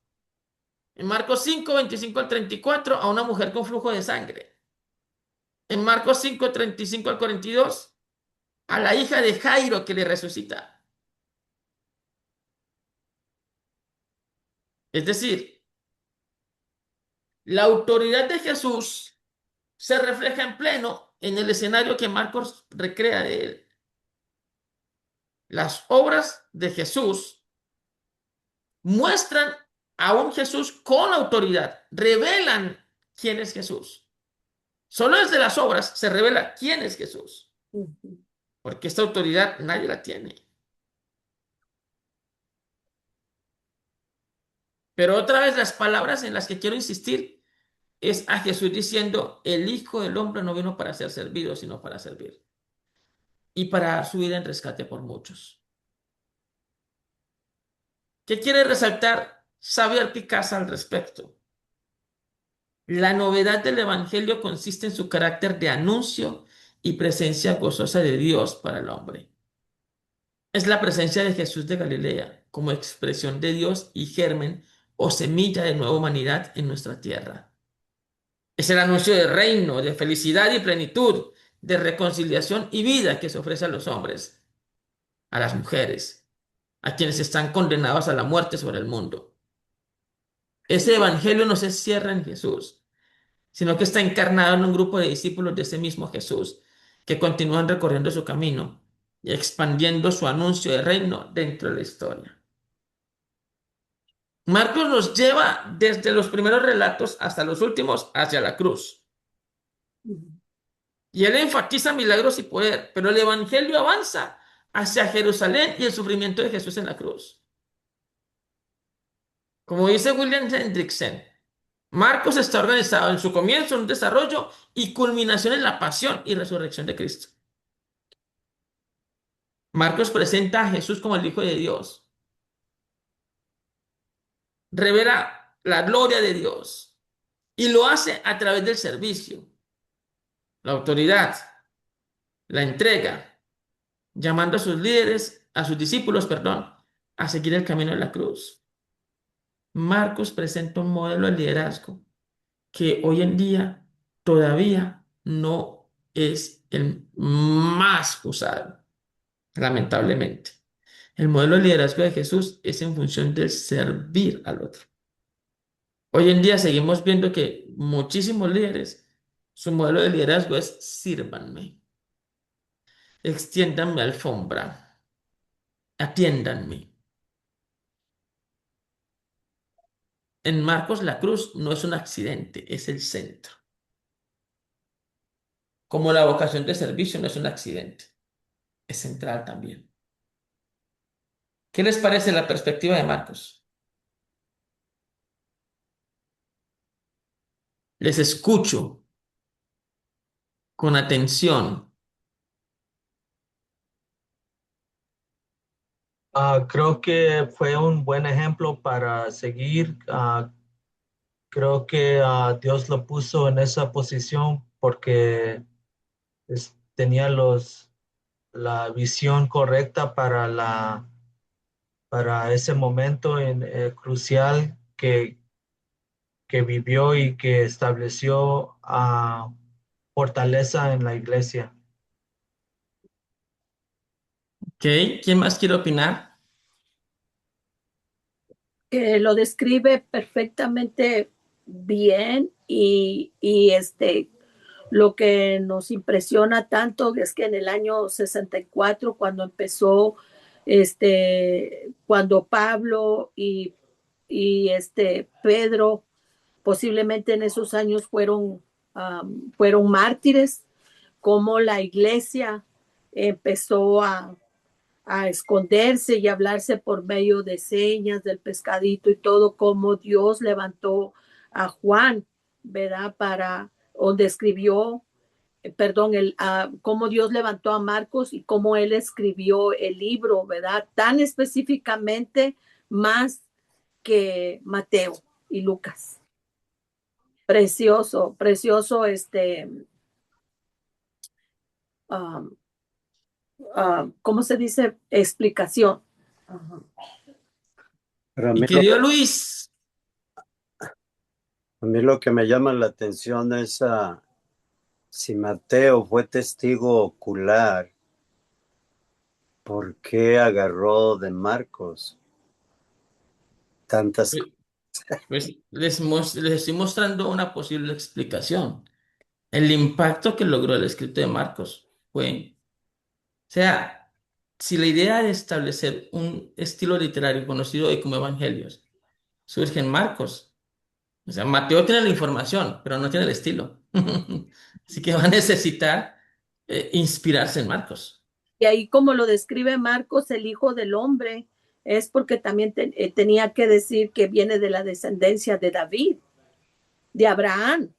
En Marcos 5, 25 al 34, a una mujer con flujo de sangre. En Marcos 5, 35 al 42, a la hija de Jairo que le resucita. Es decir, la autoridad de Jesús se refleja en pleno en el escenario que Marcos recrea de él. Las obras de Jesús muestran a un Jesús con autoridad, revelan quién es Jesús. Solo desde las obras se revela quién es Jesús, Ujú. porque esta autoridad nadie la tiene. Pero otra vez las palabras en las que quiero insistir es a Jesús diciendo, el Hijo del Hombre no vino para ser servido, sino para servir y para dar su vida en rescate por muchos. ¿Qué quiere resaltar Xavier Picasa al respecto? La novedad del Evangelio consiste en su carácter de anuncio y presencia gozosa de Dios para el hombre. Es la presencia de Jesús de Galilea como expresión de Dios y germen o semilla de nueva humanidad en nuestra tierra. Es el anuncio de reino, de felicidad y plenitud, de reconciliación y vida que se ofrece a los hombres, a las mujeres, a quienes están condenados a la muerte sobre el mundo. Ese evangelio no se cierra en Jesús, sino que está encarnado en un grupo de discípulos de ese mismo Jesús, que continúan recorriendo su camino y expandiendo su anuncio de reino dentro de la historia. Marcos nos lleva desde los primeros relatos hasta los últimos hacia la cruz. Ujú. Y él enfatiza milagros y poder, pero el evangelio avanza hacia Jerusalén y el sufrimiento de Jesús en la cruz. Como dice William Hendrickson, Marcos está organizado en su comienzo, en un desarrollo y culminación en la pasión y resurrección de Cristo. Marcos presenta a Jesús como el Hijo de Dios, revela la gloria de Dios y lo hace a través del servicio, la autoridad, la entrega, llamando a sus líderes, a sus discípulos, perdón, a seguir el camino de la cruz. Marcos presenta un modelo de liderazgo que hoy en día todavía no es el más usado, lamentablemente. El modelo de liderazgo de Jesús es en función del servir al otro. Hoy en día seguimos viendo que muchísimos líderes, su modelo de liderazgo es sírvanme, extiéndanme alfombra, atiéndanme. En Marcos la cruz no es un accidente, es el centro. Como la vocación de servicio no es un accidente, es central también. ¿Qué les parece la perspectiva de Marcos? Les escucho con atención. Creo que fue un buen ejemplo para seguir. Creo que Dios lo puso en esa posición porque tenía la visión correcta para ese momento crucial que, que vivió y que estableció fortaleza en la iglesia. Ok, ¿quién más quiere opinar? Que lo describe perfectamente bien lo que nos impresiona tanto es que en el año 64, cuando empezó, cuando Pablo y Pedro, posiblemente en esos años fueron mártires, como la iglesia empezó a esconderse y hablarse por medio de señas del pescadito y todo, como Dios levantó a Juan, ¿verdad? Donde escribió, perdón, cómo Dios levantó a Marcos y cómo él escribió el libro, ¿verdad? Tan específicamente más que Mateo y Lucas. Precioso, precioso, um, ¿cómo se dice? Explicación. Pero Y querido Luis, a mí lo que me llama la atención es si Mateo fue testigo ocular, ¿por qué agarró de Marcos tantas cosas? pues les estoy mostrando una posible explicación. El impacto que logró el escrito de Marcos fue, o sea, si la idea de establecer un estilo literario conocido hoy como evangelios surge en Marcos, o sea, Mateo tiene la información, pero no tiene el estilo. Así que va a necesitar inspirarse en Marcos. Y ahí como lo describe Marcos, el Hijo del Hombre, es porque también tenía que decir que viene de la descendencia de David, de Abraham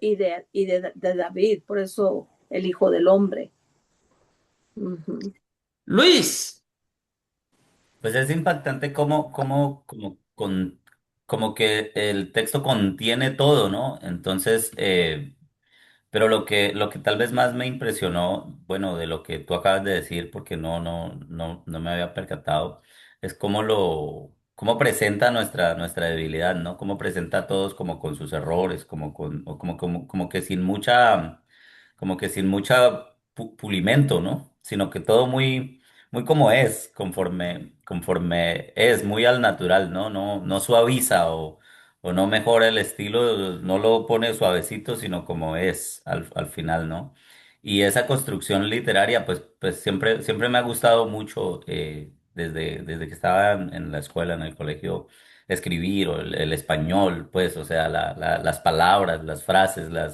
de David, por eso el Hijo del Hombre. Luis, Pues es impactante como que el texto contiene todo, ¿no? Entonces, pero lo que tal vez más me impresionó, bueno, de lo que tú acabas de decir, porque no me había percatado, es cómo presenta nuestra debilidad, ¿no? Cómo presenta a todos como con sus errores, o como que sin mucha pulimento, ¿no? Sino que todo muy como es, conforme es, muy al natural, ¿no? No suaviza o no mejora el estilo, no lo pone suavecito, sino como es al final, ¿no? Y esa construcción literaria, pues siempre me ha gustado mucho, desde que estaba en la escuela, en el colegio, escribir, o el español, pues, o sea, las palabras, las frases, la,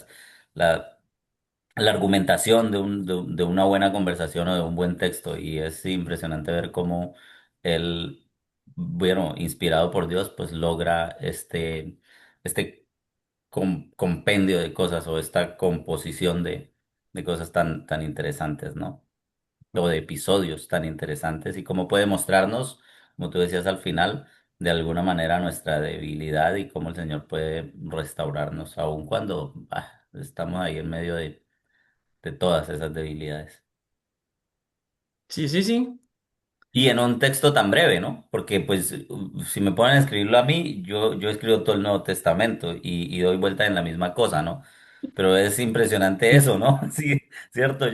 la argumentación de una buena conversación o de un buen texto. Y es impresionante ver cómo él, bueno, inspirado por Dios, pues logra este compendio de cosas, o esta composición de cosas tan interesantes, ¿no? O de episodios tan interesantes, y cómo puede mostrarnos, como tú decías al final, de alguna manera nuestra debilidad, y cómo el Señor puede restaurarnos aun cuando estamos ahí en medio de todas esas debilidades. sí, sí, sí. Y en un texto tan breve, ¿no? Porque pues si me ponen a escribirlo a mí, yo escribo todo el Nuevo Testamento y doy vuelta en la misma cosa, ¿no? Pero es impresionante eso, ¿no? Sí, cierto,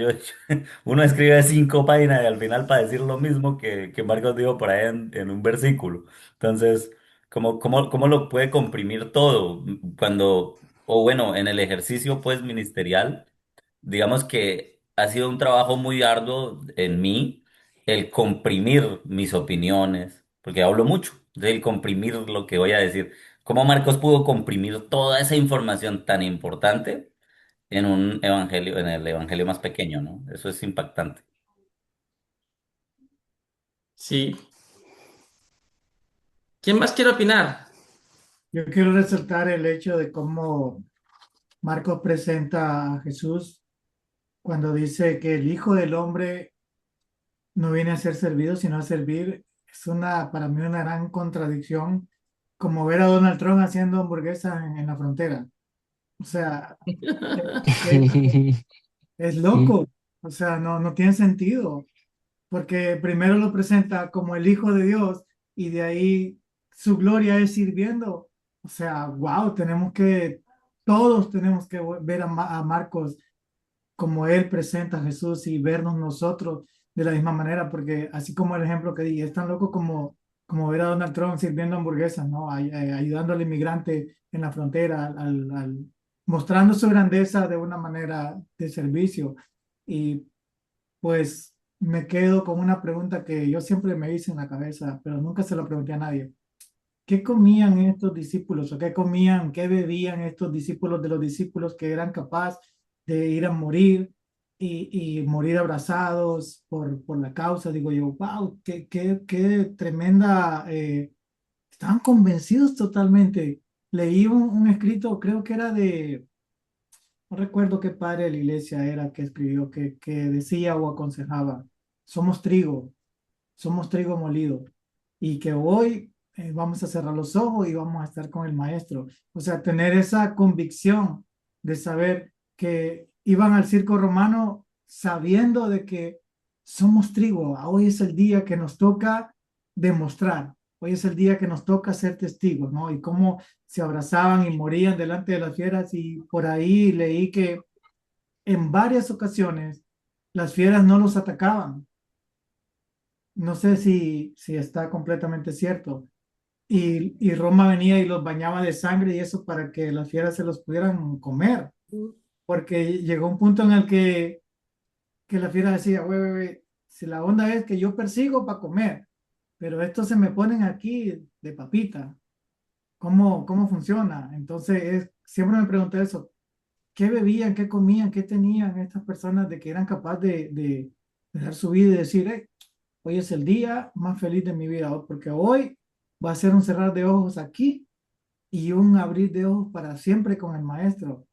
uno escribe 5 páginas y al final para decir lo mismo que Marcos dijo por ahí en un versículo. Entonces, ¿cómo lo puede comprimir todo? O bueno, en el ejercicio pues ministerial, digamos que ha sido un trabajo muy arduo en mí el comprimir mis opiniones, porque hablo mucho, el comprimir lo que voy a decir. ¿Cómo Marcos pudo comprimir toda esa información tan importante en un evangelio, en el evangelio más pequeño, ¿no? Eso es impactante. Sí. ¿Quién más quiere opinar? Yo quiero resaltar el hecho de cómo Marcos presenta a Jesús cuando dice que el Hijo del Hombre no viene a ser servido, sino a servir. Es para mí una gran contradicción, como ver a Donald Trump haciendo hamburguesas en la frontera. O sea, es, es loco. O sea, no tiene sentido, porque primero lo presenta como el Hijo de Dios y de ahí su gloria es sirviendo. O sea, wow, todos tenemos que ver a Marcos como él presenta a Jesús y vernos nosotros de la misma manera, porque así como el ejemplo que di, es tan loco como ver a Donald Trump sirviendo hamburguesas, ¿no? Ayudando al inmigrante en la frontera, mostrando su grandeza de una manera de servicio. Y pues me quedo con una pregunta que yo siempre me hice en la cabeza, pero nunca se lo pregunté a nadie. ¿Qué comían estos discípulos o qué comían, qué bebían estos discípulos de los discípulos que eran capaces de ir a morir y morir abrazados por la causa? Digo yo, wow, qué tremenda, estaban convencidos totalmente. Leí un escrito, creo que era no recuerdo qué padre de la iglesia era que escribió, que decía o aconsejaba, somos somos trigo molido y que hoy vamos a cerrar los ojos y vamos a estar con el maestro. O sea, tener esa convicción de saber que iban al circo romano sabiendo de que somos trigo. Hoy es el día que nos toca demostrar. Hoy es el día que nos toca ser testigos, ¿no? Y cómo se abrazaban y morían delante de las fieras. Y por ahí leí que en varias ocasiones las fieras no los atacaban. No sé si está completamente cierto. Y Roma venía y los bañaba de sangre y eso para que las fieras se los pudieran comer. Porque llegó un punto en el que la fiera decía, güey, si la onda es que yo persigo para comer, pero estos se me ponen aquí de papita, ¿cómo funciona? Entonces, siempre me pregunté eso, ¿qué bebían, qué comían, qué tenían estas personas de que eran capaces de dar su vida y decir, hoy es el día más feliz de mi vida, porque hoy va a ser un cerrar de ojos aquí y un abrir de ojos para siempre con el maestro?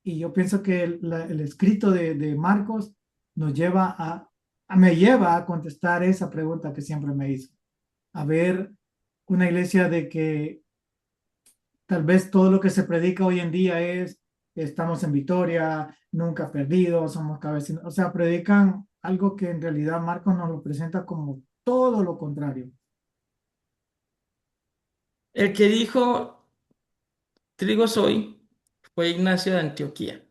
Y yo pienso que el escrito de Marcos nos lleva me lleva a contestar esa pregunta que siempre me hizo. A ver una iglesia de que tal vez todo lo que se predica hoy en día es estamos en victoria, nunca perdidos, somos cabecinos. O sea, predican algo que en realidad Marcos nos lo presenta como todo lo contrario. El que dijo trigo soy fue Ignacio de Antioquía.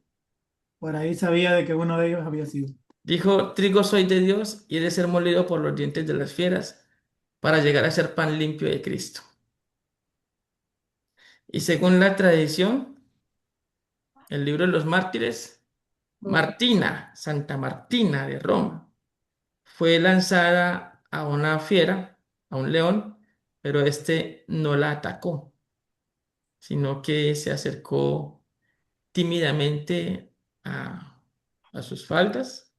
Por ahí sabía de que uno de ellos había sido. Dijo, trigo soy de Dios y he de ser molido por los dientes de las fieras para llegar a ser pan limpio de Cristo. Y según la tradición, el libro de los mártires, Martina, Santa Martina de Roma, fue lanzada a una fiera, a un león, pero este no la atacó, sino que se acercó tímidamente a, a sus faldas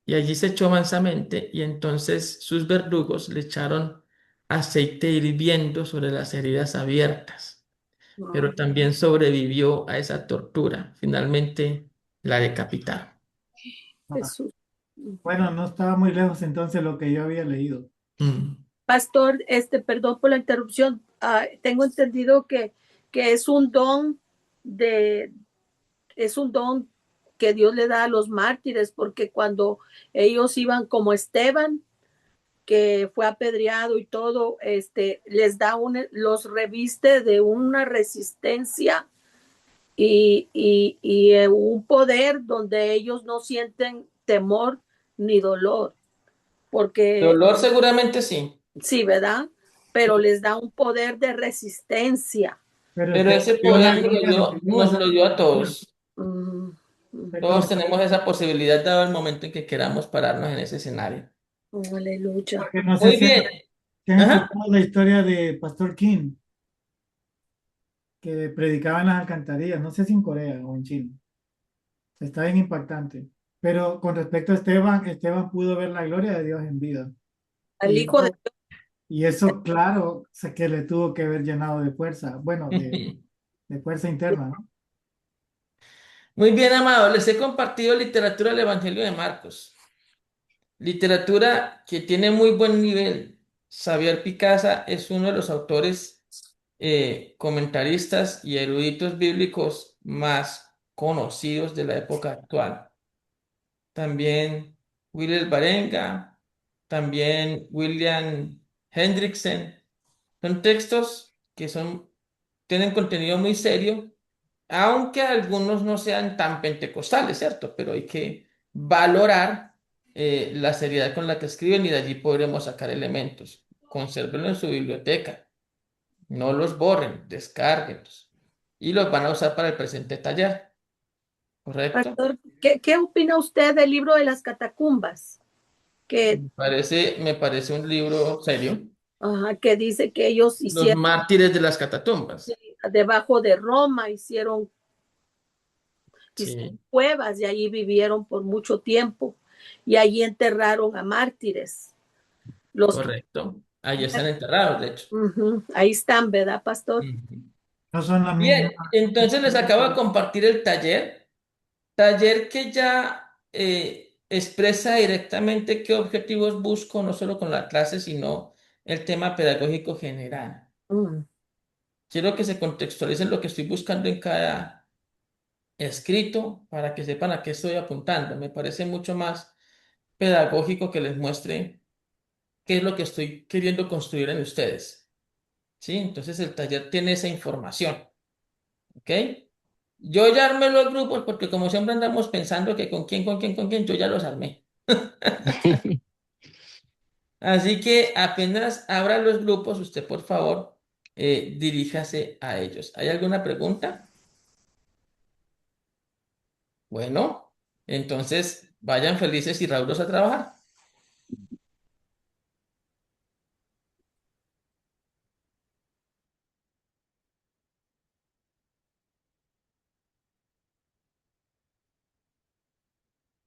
y allí se echó mansamente y entonces sus verdugos le echaron aceite hirviendo sobre las heridas abiertas, pero también sobrevivió a esa tortura. Finalmente la decapitaron. Ah, Jesús. bueno, no estaba muy lejos entonces lo que yo había leído. Mm. Pastor, perdón por la interrupción. Tengo entendido que de, es un don que Dios le da a los mártires, porque cuando ellos iban como Esteban, que fue apedreado y todo, los reviste de una resistencia y un poder donde ellos no sienten temor ni dolor, porque Dolor seguramente sí, sí, ¿verdad? Pero les da un poder de resistencia. Pero pero este ese vio la poder gloria de nos Dios. lo dio a todos. Mm, Todos tenemos esa posibilidad dado el momento en que queramos pararnos en ese escenario. aleluya. Porque no sé Muy bien. si han Ajá. escuchado la historia de Pastor King, que predicaba en las alcantarillas, no sé si en Corea o en China. Está bien impactante. Pero con respecto a Esteban pudo ver la gloria de Dios en vida. Al Y hijo de eso, y eso claro, sé que le tuvo que haber llenado de fuerza, bueno, de fuerza interna, ¿no? Muy bien, amado. Les he compartido literatura del Evangelio de Marcos. Literatura que tiene muy buen nivel. Xavier Picasa es uno de los autores, comentaristas y eruditos bíblicos más conocidos de la época actual. También Willis Barenga, también William Hendrickson. Son textos que tienen contenido muy serio, aunque algunos no sean tan pentecostales, ¿cierto? Pero hay que valorar la seriedad con la que escriben y de allí podremos sacar elementos. Consérvenlo en su biblioteca, no los borren, descárguenlos y los van a usar para el presente taller, ¿correcto? Pastor, qué opina usted del libro de las catacumbas? Que, Me parece un libro serio. que dice que ellos Los hicieron mártires de las catatumbas. debajo de Roma, hicieron Sí, cuevas y allí vivieron por mucho tiempo y allí enterraron a mártires. Los, correcto. Allí están enterrados, de hecho. ahí están, ¿verdad, pastor? Ujú. No son la misma. Bien, entonces les acabo de compartir el taller que ya expresa directamente qué objetivos busco, no solo con la clase, sino el tema pedagógico general. Mm. Quiero que se contextualicen lo que estoy buscando en cada escrito para que sepan a qué estoy apuntando. Me parece mucho más pedagógico que les muestre qué es lo que estoy queriendo construir en ustedes. ¿Sí? Entonces el taller tiene esa información. ¿Ok? Yo ya armé los grupos porque como siempre andamos pensando que con quién, yo ya los armé. Así que apenas abra los grupos, usted por favor, diríjase a ellos. ¿Hay alguna pregunta? Bueno, entonces vayan felices y raudos a trabajar.